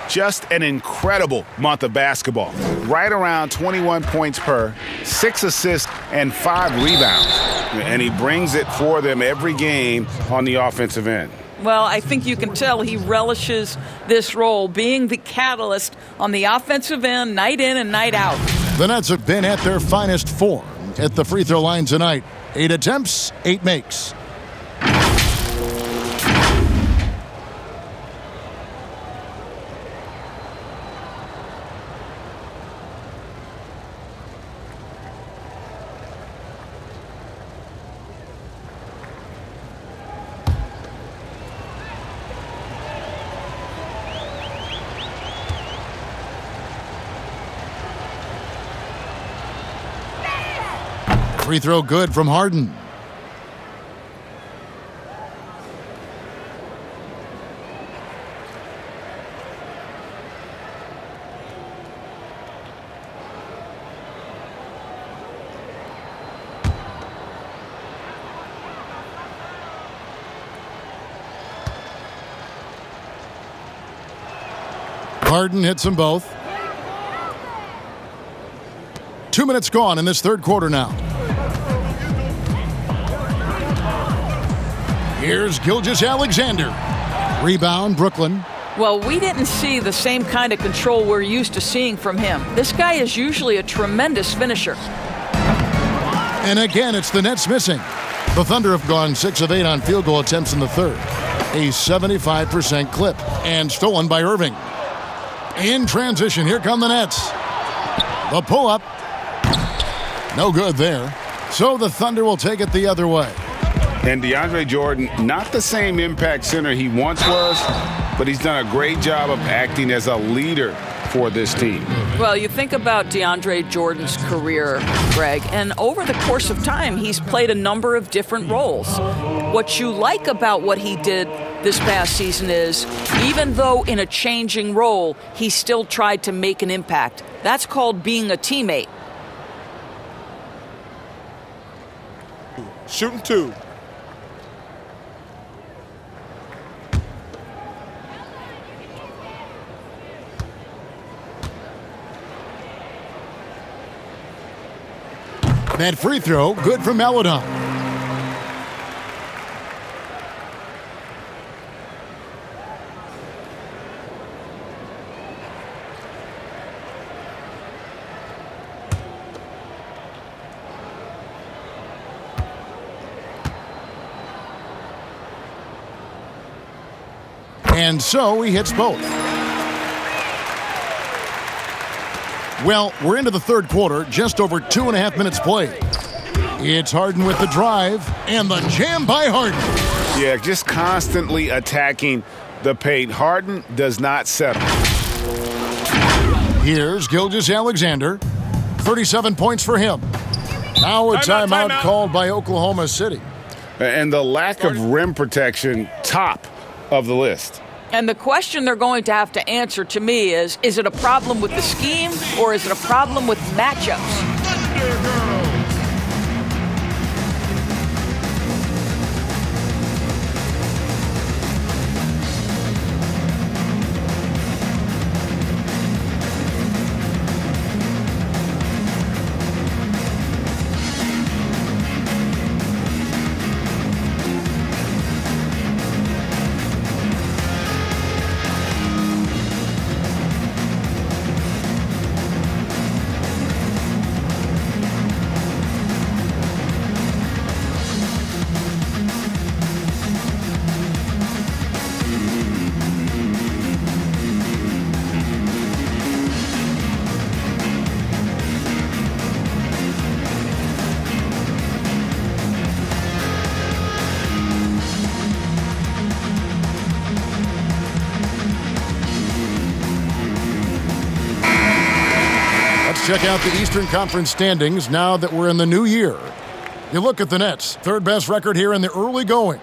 Just an incredible month of basketball. Right around 21 points per, 6 assists, and 5 rebounds. And he brings it for them every game on the offensive end. Well, I think you can tell he relishes this role, being the catalyst on the offensive end, night in and night out. The Nets have been at their finest form at the free throw line tonight. 8 attempts, 8 makes. Free throw good from Harden. Harden hits them both. 2 minutes gone in this third quarter now. Here's Gilgeous-Alexander. Rebound, Brooklyn. Well, we didn't see the same kind of control we're used to seeing from him. This guy is usually a tremendous finisher. And again, it's the Nets missing. The Thunder have gone 6 of 8 on field goal attempts in the third. A 75% clip, and stolen by Irving. In transition, here come the Nets. The pull-up. No good there. So the Thunder will take it the other way. And DeAndre Jordan, not the same impact center he once was, but he's done a great job of acting as a leader for this team. Well, you think about DeAndre Jordan's career, Greg, and over the course of time, he's played a number of different roles. What you like about what he did this past season is, even though in a changing role, he still tried to make an impact. That's called being a teammate. Shooting 2. That free throw, good for Maledon. And so he hits both. Well, we're into the third quarter, just over 2.5 minutes played. It's Harden with the drive, and the jam by Harden. Yeah, just constantly attacking the paint. Harden does not settle. Here's Gilgeous-Alexander. 37 points for him. Now a timeout called by Oklahoma City. And the lack of rim protection, top of the list. And the question they're going to have to answer to me is it a problem with the scheme or is it a problem with matchups? Check out the Eastern Conference standings now that we're in the new year. You look at the Nets, third best record here in the early going.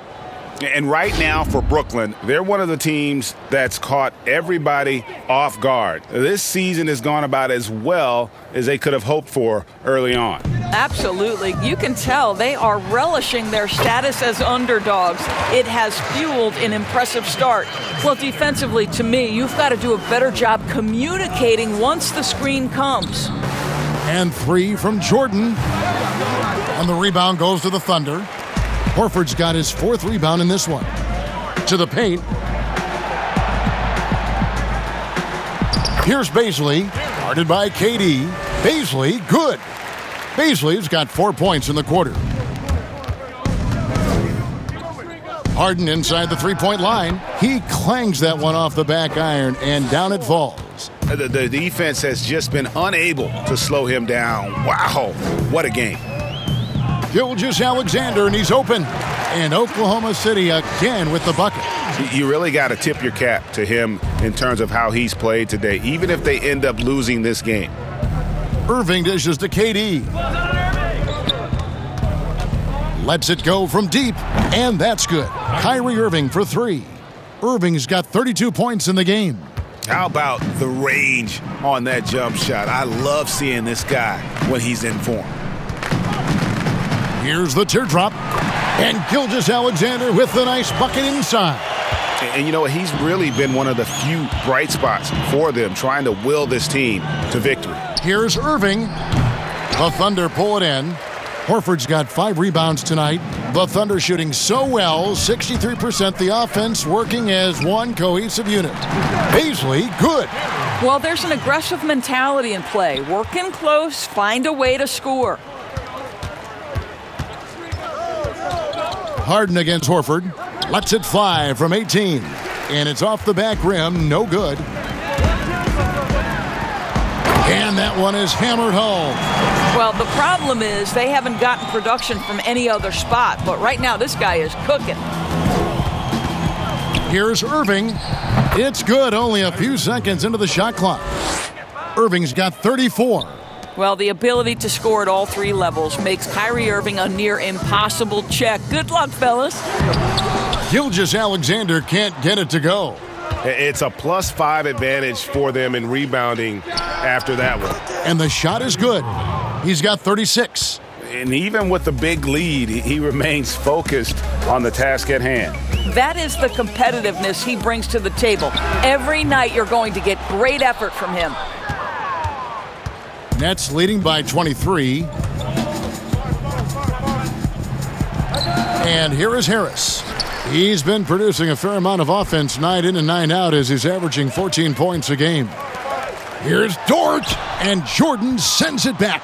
And right now for Brooklyn, they're one of the teams that's caught everybody off guard. This season has gone about as well as they could have hoped for early on. Absolutely. You can tell they are relishing their status as underdogs. It has fueled an impressive start. Well, defensively, to me, you've got to do a better job communicating once the screen comes. And 3 from Jordan. And the rebound goes to the Thunder. Horford's got his 4th rebound in this one. To the paint. Here's Bazley, guarded by KD. Bazley, good. Bazley's got 4 points in the quarter. Harden inside the three-point line. He clangs that one off the back iron, and down it falls. The defense has just been unable to slow him down. Wow, what a game. Gilgeous-Alexander, and he's open. And Oklahoma City again with the bucket. You really got to tip your cap to him in terms of how he's played today, even if they end up losing this game. Irving dishes to KD. Lets it go from deep, and that's good. Kyrie Irving for 3. Irving's got 32 points in the game. How about the range on that jump shot? I love seeing this guy when he's in form. Here's the teardrop, and Gilgeous-Alexander with the nice bucket inside. And you know, he's really been one of the few bright spots for them, trying to will this team to victory. Here's Irving. The Thunder pull it in. Horford's got 5 rebounds tonight. The Thunder shooting so well, 63%. The offense working as one cohesive unit. Paisley, good. Well, there's an aggressive mentality in play. Work in close, find a way to score. Harden against Horford. Lets it fly from 18. And it's off the back rim, no good. And that one is hammered home. Well, the problem is they haven't gotten production from any other spot. But right now, this guy is cooking. Here's Irving. It's good, only a few seconds into the shot clock. Irving's got 34. Well, the ability to score at all 3 levels makes Kyrie Irving a near impossible check. Good luck, fellas. Gilgeous-Alexander can't get it to go. It's a +5 advantage for them in rebounding after that one. And the shot is good. He's got 36. And even with the big lead, he remains focused on the task at hand. That is the competitiveness he brings to the table. Every night you're going to get great effort from him. Nets leading by 23. And here is Harris. He's been producing a fair amount of offense night in and night out as he's averaging 14 points a game. Here's Dort, and Jordan sends it back.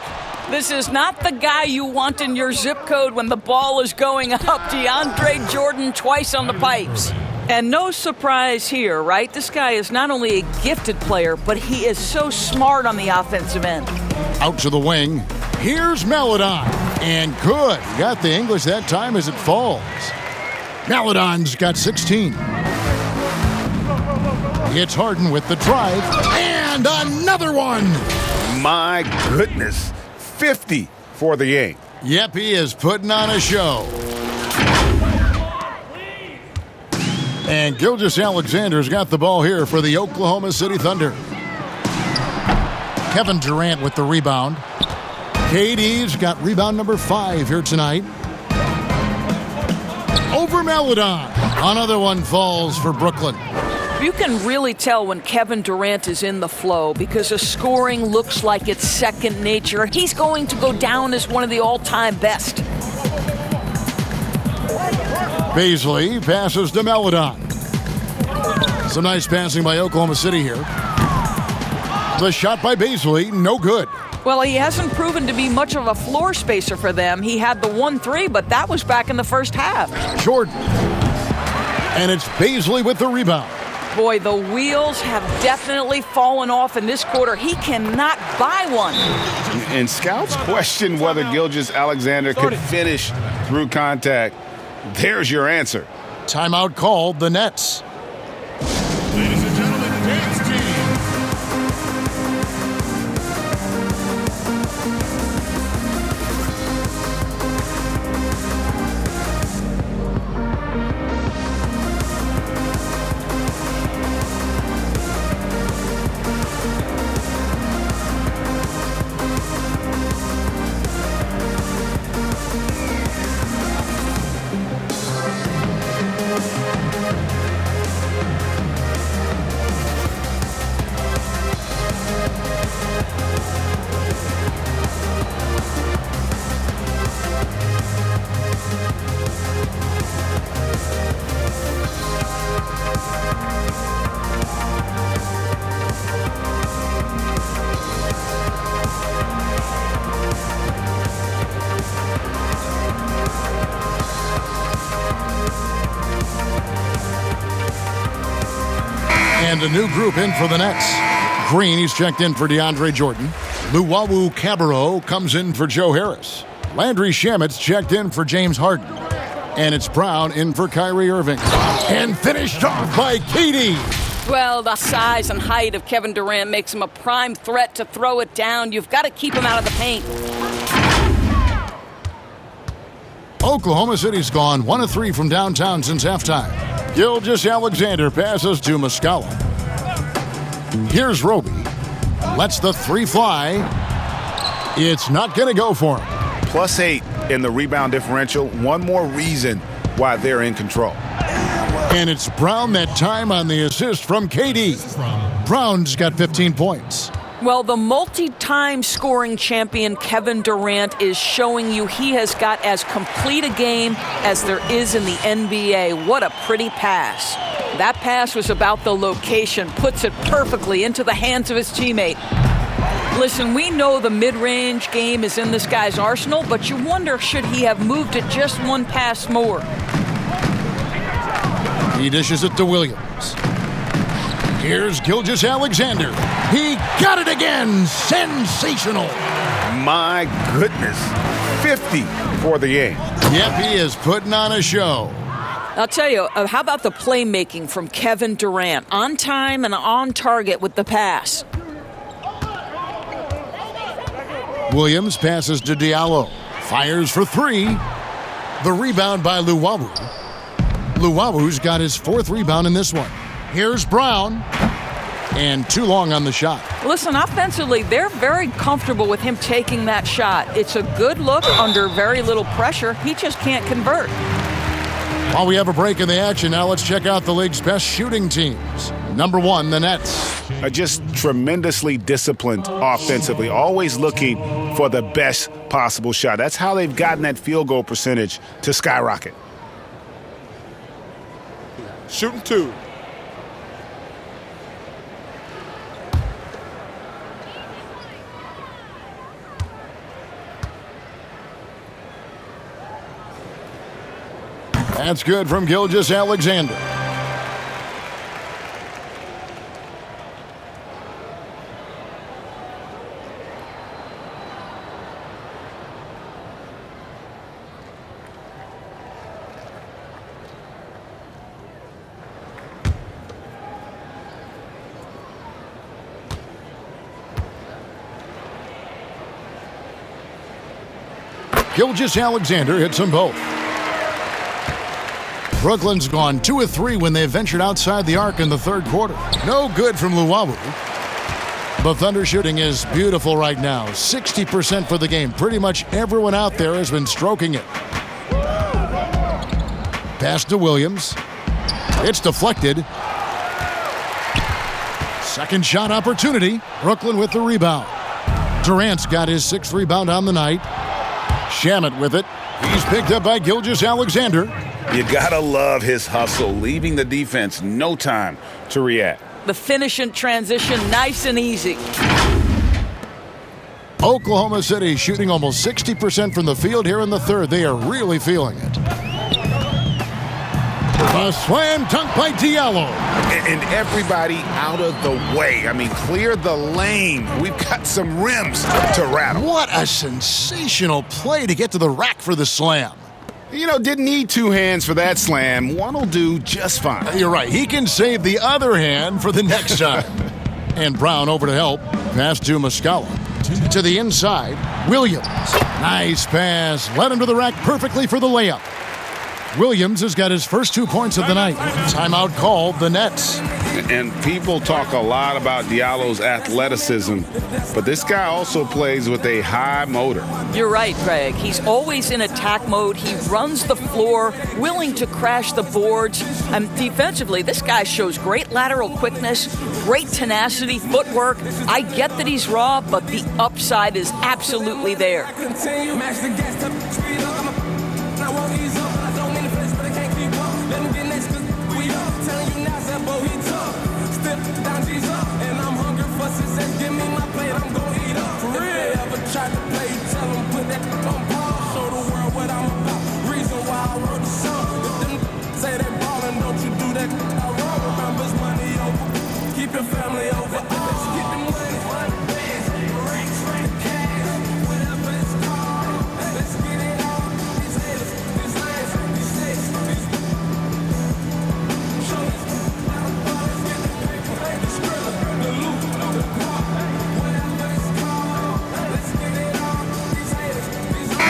This is not the guy you want in your zip code when the ball is going up. DeAndre Jordan twice on the pipes. And no surprise here, right? This guy is not only a gifted player, but he is so smart on the offensive end. Out to the wing. Here's Maledon. And good. Got the English that time as it falls. Maledon's got 16. It's Harden with the drive. And another one. My goodness. 50 for the game. Yep, he is putting on a show. And Gilgeous-Alexander's got the ball here for the Oklahoma City Thunder. Kevin Durant with the rebound. KD's got rebound number 5 here tonight. Over Maledon. Another one falls for Brooklyn. You can really tell when Kevin Durant is in the flow because the scoring looks like it's second nature. He's going to go down as one of the all-time best. Paisley passes to Maledon. Some nice passing by Oklahoma City here. The shot by Paisley, no good. Well, he hasn't proven to be much of a floor spacer for them. He had the 1-3, but that was back in the first half. Jordan. And it's Paisley with the rebound. Boy, the wheels have definitely fallen off in this quarter. He cannot buy one. And scouts question whether Gilgeous-Alexander could finish through contact. There's your answer. Timeout called, the Nets. Ladies and gentlemen, dance team. And a new group in for the Nets. Green, he's checked in for DeAndre Jordan. Luwawu Cabarrot comes in for Joe Harris. Landry Shamit's checked in for James Harden. And it's Brown in for Kyrie Irving. And finished off by KD. Well, the size and height of Kevin Durant makes him a prime threat to throw it down. You've got to keep him out of the paint. Oklahoma City's gone 1 of 3 from downtown since halftime. Gilgeous-Alexander passes to Muscala. Here's Roby. Lets the 3 fly. It's not going to go for him. +8 in the rebound differential. One more reason why they're in control. And it's Brown that time on the assist from KD. Brown's got 15 points. Well, the multi-time scoring champion Kevin Durant is showing you he has got as complete a game as there is in the NBA. What a pretty pass. That pass was about the location, puts it perfectly into the hands of his teammate. Listen, we know the mid-range game is in this guy's arsenal, but you wonder, should he have moved it just one pass more? He dishes it to Williams. Here's Gilgeous-Alexander. He got it again. Sensational. My goodness. 50 for the game. Yep, he is putting on a show. I'll tell you, how about the playmaking from Kevin Durant? On time and on target with the pass. Williams passes to Diallo. Fires for three. The rebound by Luwawu. Luwawu's got his 4th rebound in this one. Here's Brown. And too long on the shot. Listen, offensively, they're very comfortable with him taking that shot. It's a good look under very little pressure. He just can't convert. While we have a break in the action, now let's check out the league's best shooting teams. Number 1, the Nets. Are just tremendously disciplined offensively, always looking for the best possible shot. That's how they've gotten that field goal percentage to skyrocket. Shooting 2. That's good from Gilgeous-Alexander. Gilgeous-Alexander hits them both. Brooklyn's gone 2 of 3 when they ventured outside the arc in the 3rd quarter. No good from Luwawu. The Thunder shooting is beautiful right now. 60% for the game. Pretty much everyone out there has been stroking it. Pass to Williams. It's deflected. Second shot opportunity. Brooklyn with the rebound. Durant's got his 6th rebound on the night. Shamet with it. He's picked up by Gilgeous-Alexander. You gotta love his hustle, leaving the defense no time to react. The finish in transition, nice and easy. Oklahoma City shooting almost 60% from the field here in the 3rd. They are really feeling it. A slam dunk by Diallo. And everybody out of the way. I mean, clear the lane. We've got some rims to rattle. What a sensational play to get to the rack for the slam. You know, didn't need 2 hands for that slam. One will do just fine. You're right. He can save the other hand for the next time. And Brown over to help. Pass to Muscala. To the inside. Williams. Nice pass. Led him to the rack perfectly for the layup. Williams has got his first 2 points of the night. Timeout called the Nets. And people talk a lot about Diallo's athleticism, but this guy also plays with a high motor. You're right, Greg. He's always in attack mode. He runs the floor, willing to crash the boards. And defensively, this guy shows great lateral quickness, great tenacity, footwork. I get that he's raw, but the upside is absolutely there.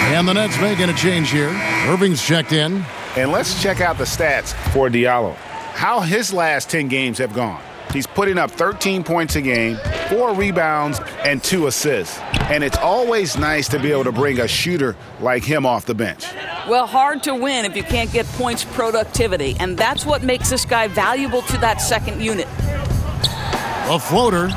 And the Nets making a change here. Irving's checked in. And let's check out the stats for Diallo. How his last 10 games have gone. He's putting up 13 points a game, 4 rebounds, and 2 assists. And it's always nice to be able to bring a shooter like him off the bench. Well, hard to win if you can't get points productivity, and that's what makes this guy valuable to that second unit. A floater,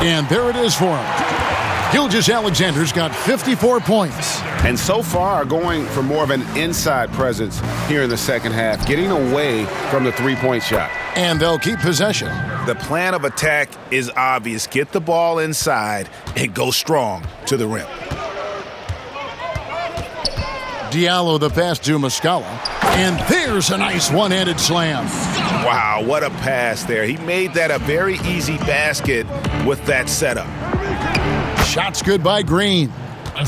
and there it is for him. Gilgeous-Alexander's got 54 points. And so far, going for more of an inside presence here in the second half, getting away from the three-point shot. And they'll keep possession. The plan of attack is obvious. Get the ball inside and go strong to the rim. Diallo the pass to Muscala. And there's a nice one-handed slam. Wow, what a pass there. He made that a very easy basket with that setup. Shots good by Green.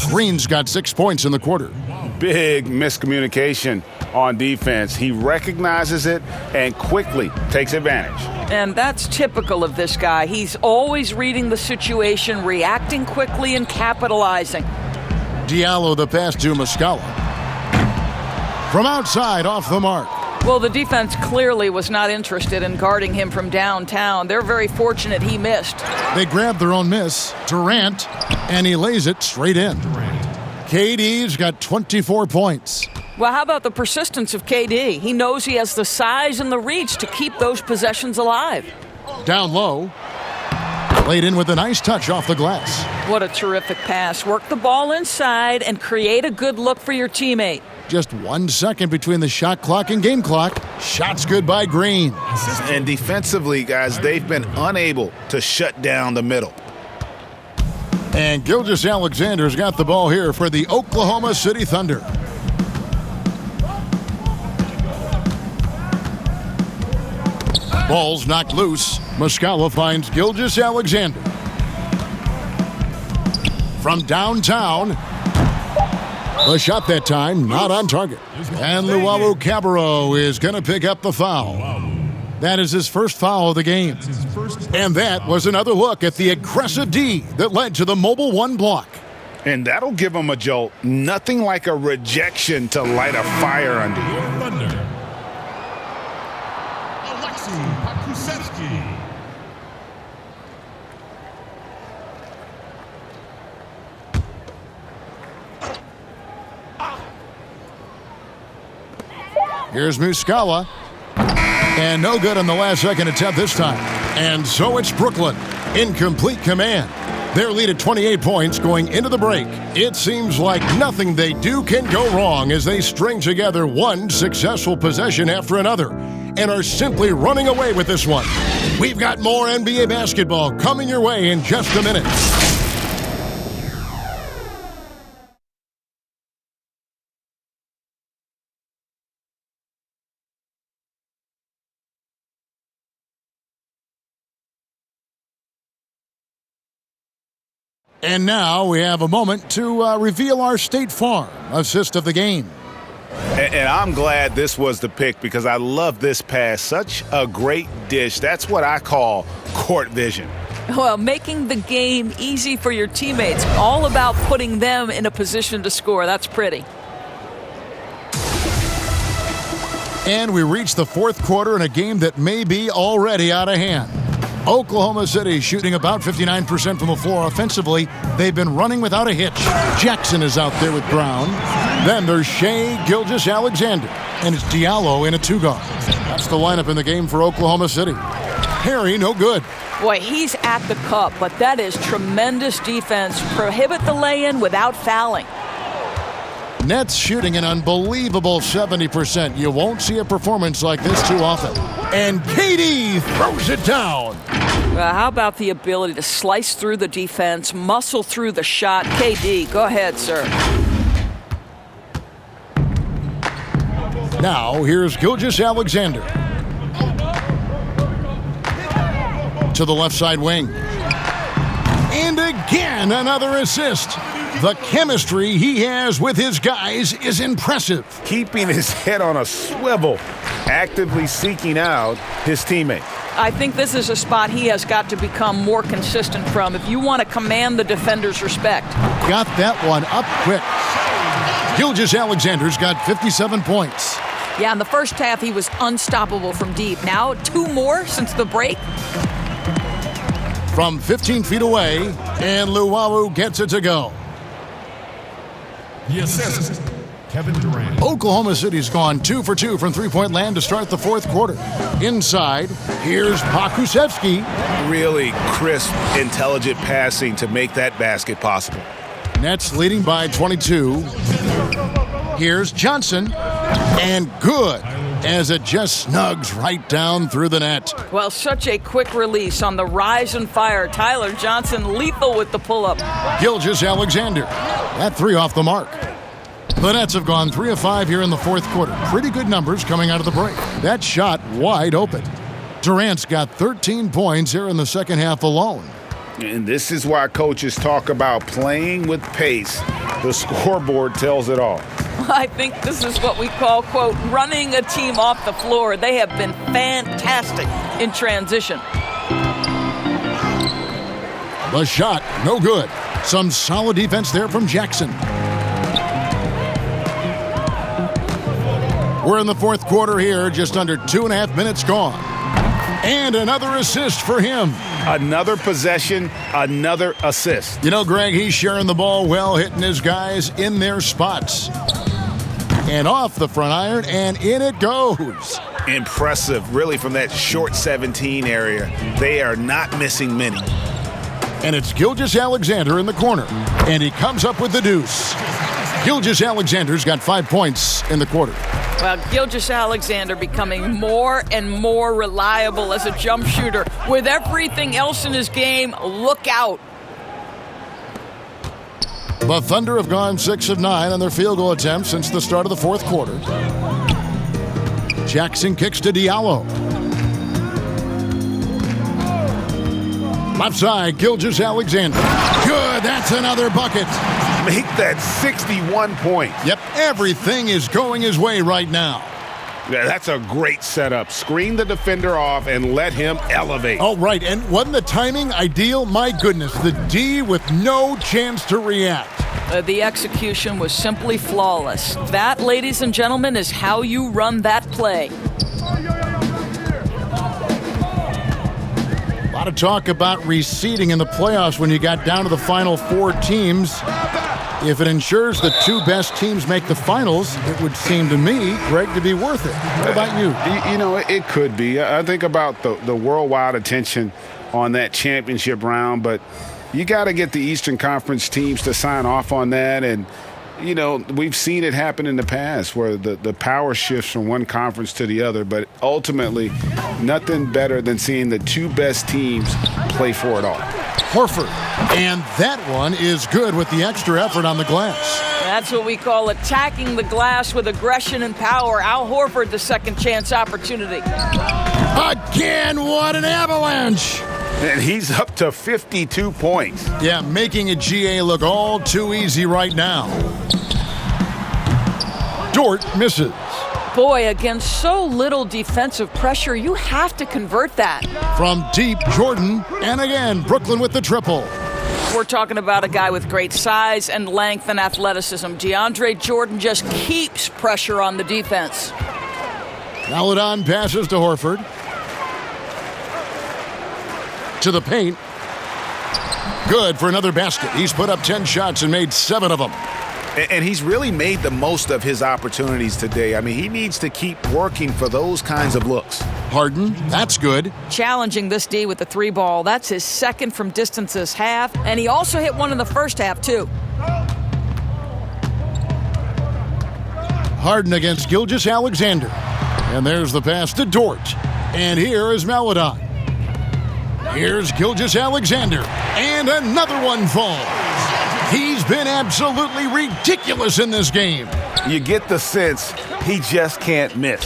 Green's got 6 points in the quarter. Big miscommunication on defense. He recognizes it and quickly takes advantage. And that's typical of this guy. He's always reading the situation, reacting quickly, and capitalizing. Diallo the pass to Muscala. From outside, off the mark. Well, the defense clearly was not interested in guarding him from downtown. They're very fortunate he missed. They grab their own miss, Durant, and he lays it straight in. KD's got 24 points. Well, how about the persistence of KD? He knows he has the size and the reach to keep those possessions alive. Down low. Laid in with a nice touch off the glass. What a terrific pass. Work the ball inside and create a good look for your teammate. Just 1 second between the shot clock and game clock. Shots good by Green. And defensively, guys, they've been unable to shut down the middle. And Gilgeous-Alexander's got the ball here for the Oklahoma City Thunder. Ball's knocked loose. Muscala finds Gilgeous-Alexander. From downtown. The shot that time, not on target. And Luau Cabarro is going to pick up the foul. That is his first foul of the game. And that was another look at the aggressive D that led to the mobile one block. And that'll give him a jolt. Nothing like a rejection to light a fire under you. Here's Muscala. And no good on the last second attempt this time. And so it's Brooklyn in complete command. Their lead at 28 points going into the break. It seems like nothing they do can go wrong as they string together one successful possession after another and are simply running away with this one. We've got more NBA basketball coming your way in just a minute. And now we have a moment to reveal our State Farm assist of the game. And I'm glad this was the pick because I love this pass. Such a great dish. That's what I call court vision. Well, making the game easy for your teammates. All about putting them in a position to score. That's pretty. And we reach the fourth quarter in a game that may be already out of hand. Oklahoma City shooting about 59% from the floor offensively. They've been running without a hitch. Jackson is out there with Brown. Then there's Shai, Gilgeous-Alexander, and it's Diallo in a two-guard. That's the lineup in the game for Oklahoma City. Harry, no good. Boy, he's at the cup, but that is tremendous defense. Prohibit the lay-in without fouling. Nets shooting an unbelievable 70%. You won't see a performance like this too often. And KD throws it down. How about the ability to slice through the defense, muscle through the shot? KD, go ahead, sir. Now, here's Gilgeous-Alexander. To the left side wing. And again, another assist. The chemistry he has with his guys is impressive. Keeping his head on a swivel, actively seeking out his teammate. I think this is a spot he has got to become more consistent from if you want to command the defender's respect. Got that one up quick. Gilgeous-Alexander's got 57 points. Yeah, in the first half, he was unstoppable from deep. Now, 2 more since the break. from 15 feet away, and Luwawu gets it to go. The assist, Kevin Durant. Oklahoma City's gone 2 for 2 from three-point land to start the fourth quarter. Inside, here's Pokusevski. Really crisp, intelligent passing to make that basket possible. Nets leading by 22. Here's Johnson, and good, as it just snugs right down through the net. Well, such a quick release on the rise and fire. Tyler Johnson lethal with the pull-up. Gilgeous-Alexander, that three off the mark. The Nets have gone 3 of 5 here in the fourth quarter. Pretty good numbers coming out of the break. That shot wide open. Durant's got 13 points here in the second half alone. And this is why coaches talk about playing with pace. The scoreboard tells it all. I think this is what we call, quote, running a team off the floor. They have been fantastic in transition. The shot, no good. Some solid defense there from Jackson. We're in the fourth quarter here, just under 2.5 minutes gone. And another assist for him. Another possession, another assist. You know, Greg, he's sharing the ball well, hitting his guys in their spots. And off the front iron, and in it goes. Impressive, really, from that short 17 area. They are not missing many. And it's Gilgeous-Alexander in the corner. And he comes up with the deuce. Gilgeous-Alexander's got 5 points in the quarter. Well, Gilgeous-Alexander becoming more and more reliable as a jump shooter. With everything else in his game, look out. The Thunder have gone 6 of 9 on their field goal attempts since the start of the fourth quarter. Jackson kicks to Diallo. Left side, Gilgeous-Alexander. Good, that's another bucket. Make that 61 points. Yep, everything is going his way right now. Yeah, that's a great setup. Screen the defender off and let him elevate. Oh, right, and wasn't the timing ideal? My goodness, the D with no chance to react. The execution was simply flawless. That, ladies and gentlemen, is how you run that play. A lot of talk about reseeding in the playoffs when you got down to the final 4 teams. If it ensures the 2 best teams make the finals, it would seem to me, Greg, to be worth it. What about you? You know, it could be. I think about the worldwide attention on that championship round, but you got to get the Eastern Conference teams to sign off on that. And, you know, we've seen it happen in the past where the power shifts from one conference to the other, but ultimately nothing better than seeing the 2 best teams play for it all. Horford, and that one is good with the extra effort on the glass. That's what we call attacking the glass with aggression and power. Al Horford, the second chance opportunity. Again, what an avalanche! And he's up to 52 points. Yeah, making a GA look all too easy right now. Dort misses. Boy, against so little defensive pressure, you have to convert that. From deep, Jordan, and again, Brooklyn with the triple. We're talking about a guy with great size and length and athleticism. DeAndre Jordan just keeps pressure on the defense. Maledon passes to Horford. To the paint. Good for another basket. He's put up 10 shots and made 7 of them. And he's really made the most of his opportunities today. I mean, he needs to keep working for those kinds of looks. Harden, that's good. Challenging this D with the 3 ball. That's his second from distance this half. And he also hit one in the first half, too. Harden against Gilgeous-Alexander. And there's the pass to Dort. And here is Maledon. Here's Gilgeous-Alexander. And another one falls. He's been absolutely ridiculous in this game. You get the sense he just can't miss.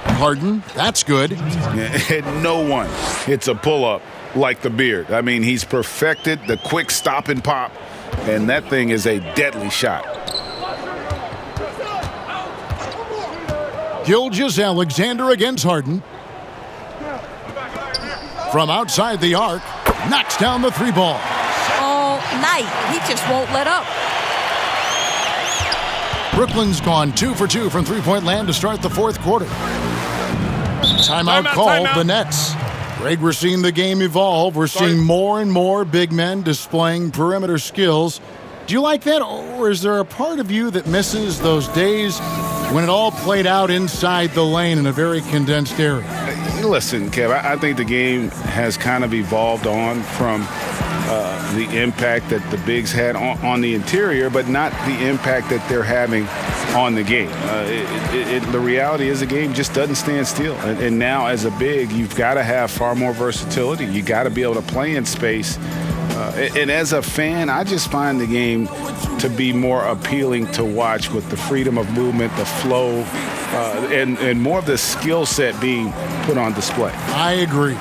Harden, that's good. And no one hits a pull-up like the Beard. I mean, he's perfected the quick stop and pop, and that thing is a deadly shot. Gilgeous-Alexander against Harden. From outside the arc, knocks down the 3 ball. Night. He just won't let up. Brooklyn's gone 2 for 2 from three-point land to start the fourth quarter. Timeout called. The Nets. Greg, we're seeing the game evolve. We're seeing more and more big men displaying perimeter skills. Do you like that, or is there a part of you that misses those days when it all played out inside the lane in a very condensed area? Listen, Kev, I think the game has kind of evolved on from the impact that the bigs had on the interior, but not the impact that they're having on the game. The reality is the game just doesn't stand still. And now as a big, you've got to have far more versatility. You got to be able to play in space. And as a fan, I just find the game to be more appealing to watch with the freedom of movement, the flow, and more of the skill set being put on display. I agree.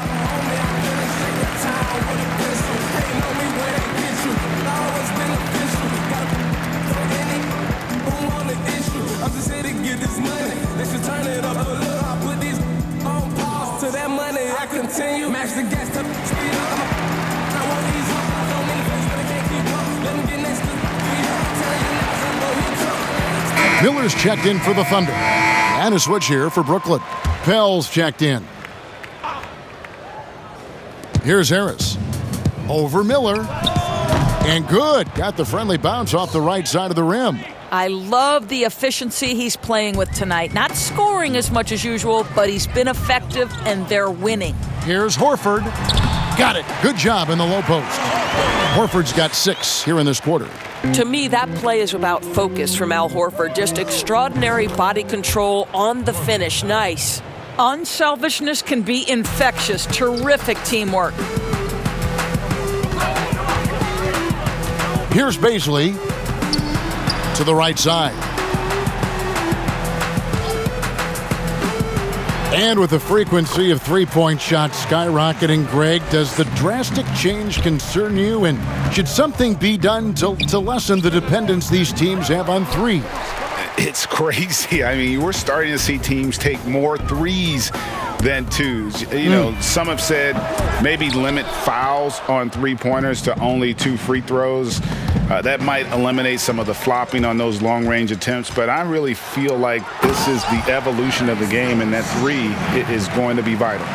Miller's checked in for the Thunder. And a switch here for Brooklyn. Pell's checked in. Here's Harris. Over Miller. And good. Got the friendly bounce off the right side of the rim. I love the efficiency he's playing with tonight. Not scoring as much as usual, but he's been effective, and they're winning. Here's Horford. Got it. Good job in the low post. Horford's got 6 here in this quarter. To me, that play is about focus from Al Horford. Just extraordinary body control on the finish. Nice. Unselfishness can be infectious. Terrific teamwork. Here's Baisley to the right side. And with the frequency of three-point shots skyrocketing, Greg, does the drastic change concern you? And should something be done to lessen the dependence these teams have on threes? It's crazy. I mean, we're starting to see teams take more threes than twos. You know, some have said maybe limit fouls on three-pointers to only 2 free throws. That might eliminate some of the flopping on those long-range attempts, but I really feel like this is the evolution of the game, and that 3 is going to be vital.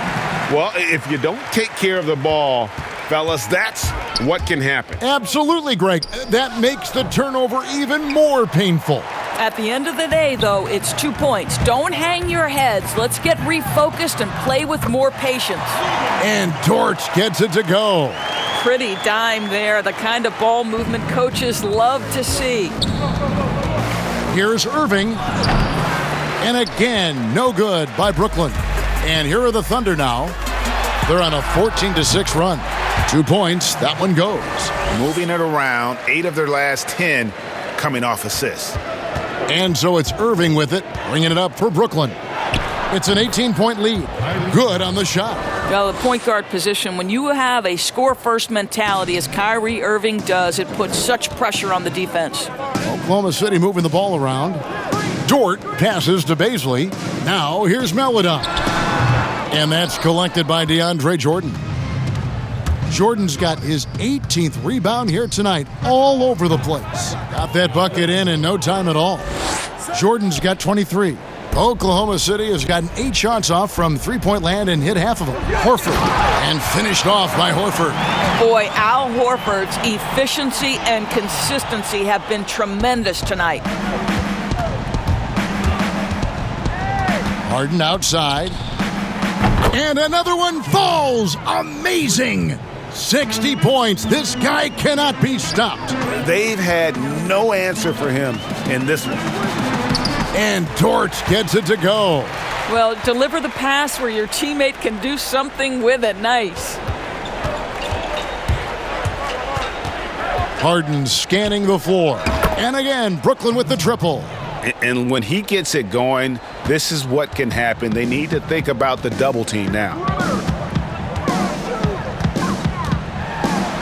Well, if you don't take care of the ball, fellas, that's what can happen. Absolutely, Greg. That makes the turnover even more painful. At the end of the day, though, it's 2 points. Don't hang your heads. Let's get refocused and play with more patience. And Dort gets it to go. Pretty dime there, the kind of ball movement coaches love to see. Here's Irving. And again, no good by Brooklyn. And here are the Thunder now. They're on a 14-6 run. 2 points, that one goes. Moving it around, 8 of their last 10 coming off assists. And so it's Irving with it, bringing it up for Brooklyn. It's an 18-point lead. Good on the shot. Well, the point guard position, when you have a score-first mentality, as Kyrie Irving does, it puts such pressure on the defense. Oklahoma City moving the ball around. Dort passes to Baisley. Now here's Melodon. And that's collected by DeAndre Jordan. Jordan's got his 18th rebound here tonight, all over the place. Got that bucket in no time at all. Jordan's got 23. Oklahoma City has gotten 8 shots off from three-point land and hit half of them. Horford, and finished off by Horford. Boy, Al Horford's efficiency and consistency have been tremendous tonight. Harden outside. And another one falls. Amazing. 60 points. This guy cannot be stopped. They've had no answer for him in this one. And Dort gets it to go. Well, deliver the pass where your teammate can do something with it. Nice. Harden scanning the floor. And again, Brooklyn with the triple. And when he gets it going, this is what can happen. They need to think about the double team now.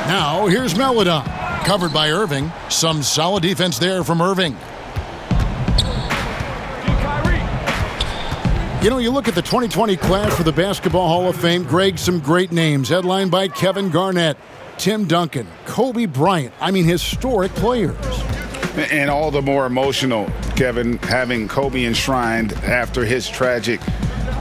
Now, here's Melodon. Covered by Irving. Some solid defense there from Irving. You know, you look at the 2020 class for the Basketball Hall of Fame, Greg, some great names. Headlined by Kevin Garnett, Tim Duncan, Kobe Bryant. I mean, historic players. And all the more emotional, Kevin, having Kobe enshrined after his tragic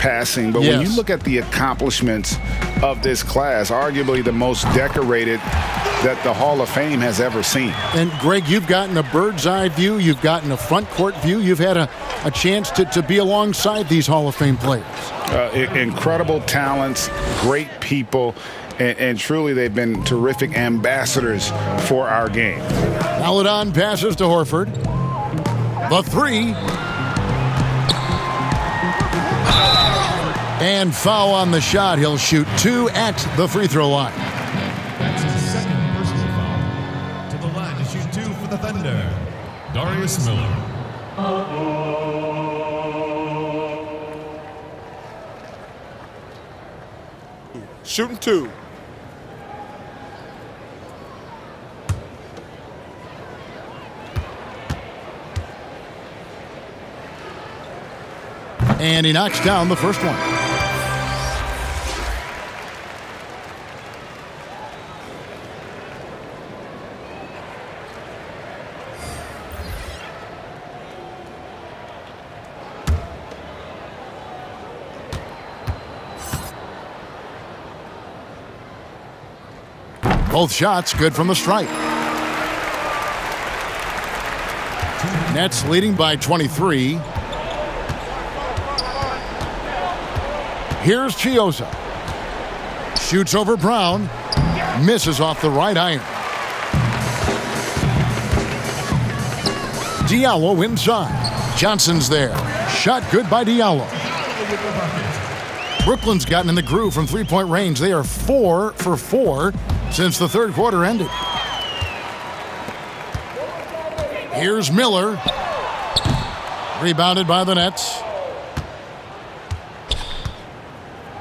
passing, but when you look at the accomplishments of this class, arguably the most decorated that the Hall of Fame has ever seen. And Greg, you've gotten a bird's eye view, you've gotten a front court view, you've had a chance to be alongside these Hall of Fame players. Incredible talents, great people, and truly they've been terrific ambassadors for our game. Paladon passes to Horford. The three. And foul on the shot. He'll shoot 2 at the free throw line. That's his second personal foul. To the line to shoot 2 for the Thunder, Darius Miller. Shooting 2. And he knocks down the first one. Both shots good from the stripe. Nets leading by 23. Here's Chioza. Shoots over Brown. Misses off the right iron. Diallo inside. Johnson's there. Shot good by Diallo. Brooklyn's gotten in the groove from three-point range. They are 4 for 4 since the third quarter ended. Here's Miller. Rebounded by the Nets.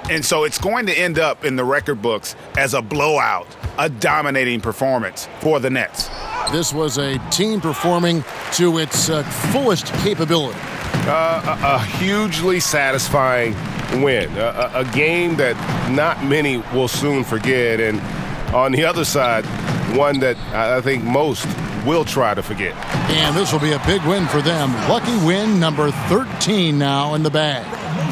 And so it's going to end up in the record books as a blowout, a dominating performance for the Nets. This was a team performing to its fullest capability. A hugely satisfying win, a game that not many will soon forget, and on the other side, one that I think most will try to forget. And this will be a big win for them. Lucky win number 13 now in the bag.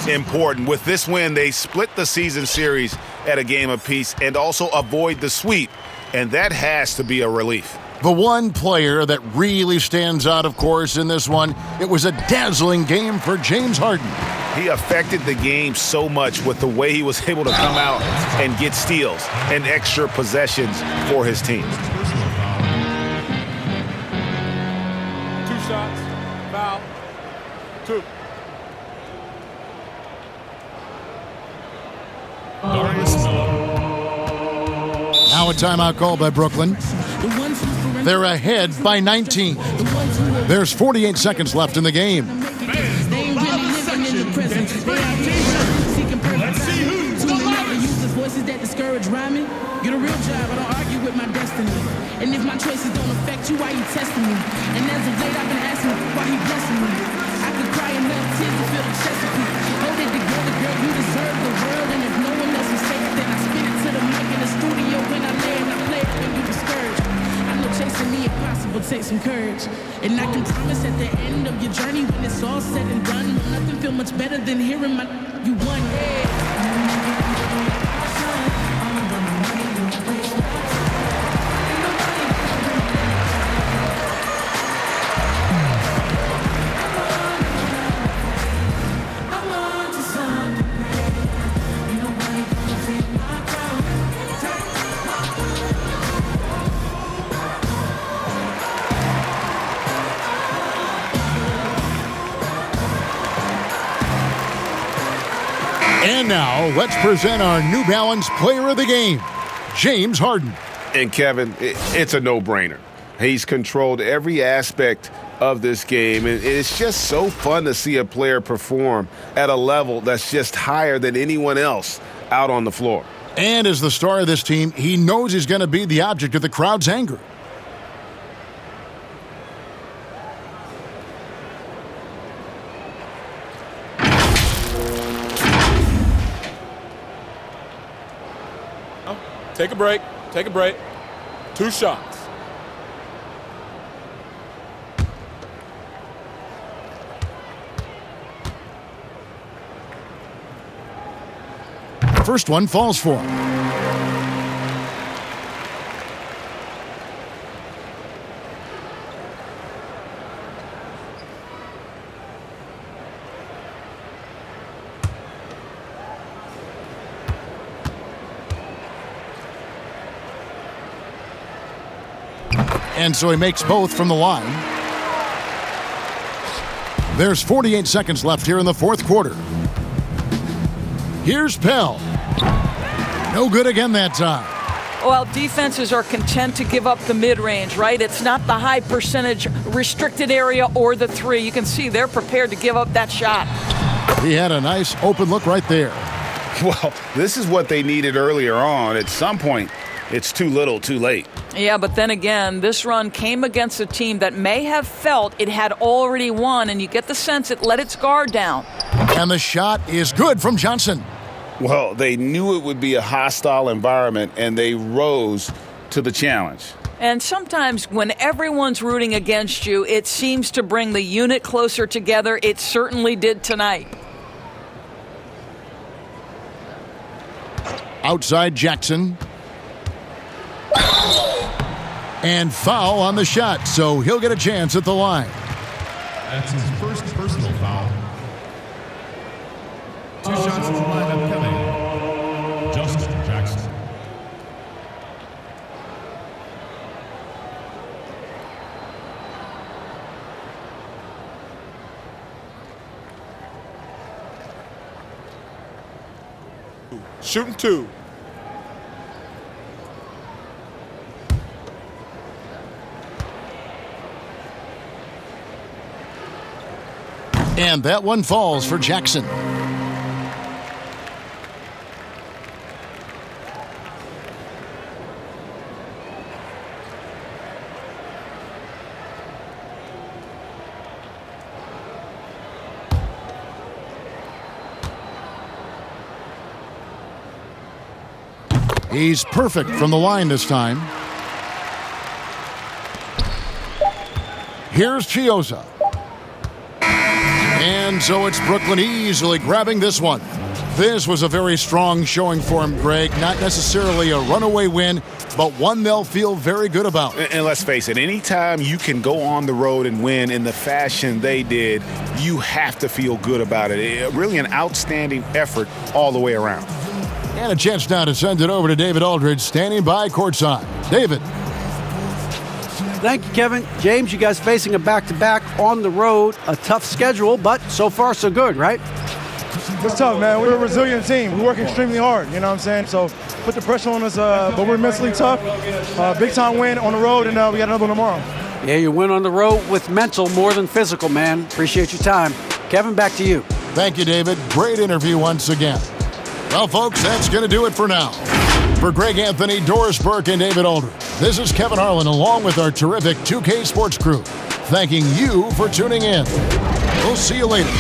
Important. With this win, they split the season series at a game apiece and also avoid the sweep, and that has to be a relief. The one player that really stands out, of course, in this one, it was a dazzling game for James Harden. He affected the game so much with the way he was able to come out and get steals and extra possessions for his team. 2 shots, foul, 2. Darius Miller. Now a timeout called by Brooklyn. They're ahead by 19. There's 48 seconds left in the game. Get a real job, I don't argue with my destiny. And if my choices don't affect you, why you testing me? And as of late, I've been asking why he blessing me. I could cry enough tears to feel the Chesapeake. Hold it together, girl, you deserve the world. And if no one else is safe, then I spin it to the mic in the studio when I lay and I play it when you discouraged. I know chasing me impossible takes some courage. And I can promise at the end of your journey, when it's all said and done, nothing feel much better than hearing my you won, yeah. And now, let's present our New Balance Player of the Game, James Harden. And Kevin, it's a no-brainer. He's controlled every aspect of this game, and it's just so fun to see a player perform at a level that's just higher than anyone else out on the floor. And as the star of this team, he knows he's going to be the object of the crowd's anger. Take a break. Take a break. 2 shots. First one falls for him. And so he makes both from the line. There's 48 seconds left here in the fourth quarter. Here's Pell. No good again that time. Well, defenses are content to give up the mid-range, right? It's not the high percentage restricted area or the three. You can see they're prepared to give up that shot. He had a nice open look right there. Well, this is what they needed earlier on. At some point, it's too little, too late. Yeah, but then again, this run came against a team that may have felt it had already won, and you get the sense it let its guard down. And the shot is good from Johnson. Well, they knew it would be a hostile environment, and they rose to the challenge. And sometimes when everyone's rooting against you, it seems to bring the unit closer together. It certainly did tonight. Outside Jackson. And foul on the shot, so he'll get a chance at the line. That's his first personal foul. 2 shots at the line of Kelly. Justin Jackson. Shooting 2. And that one falls for Jackson. He's perfect from the line this time. Here's Chioza. And so it's Brooklyn easily grabbing this one. This was a very strong showing for him, Greg. Not necessarily a runaway win, but one they'll feel very good about. And let's face it, anytime you can go on the road and win in the fashion they did, you have to feel good about it. Really an outstanding effort all the way around. And a chance now to send it over to David Aldridge, standing by courtside. David. Thank you, Kevin. James, you guys facing a back-to-back on the road, a tough schedule, but so far so good, right? It's tough, man. We're a resilient team. We work extremely hard, you know what I'm saying? So put the pressure on us, but we're mentally tough. Big-time win on the road, and we got another one tomorrow. Yeah, you win on the road with mental more than physical, man. Appreciate your time. Kevin, back to you. Thank you, David. Great interview once again. Well, folks, that's going to do it for now. For Greg Anthony, Doris Burke, and David Aldridge, this is Kevin Harlan along with our terrific 2K Sports crew, thanking you for tuning in. We'll see you later.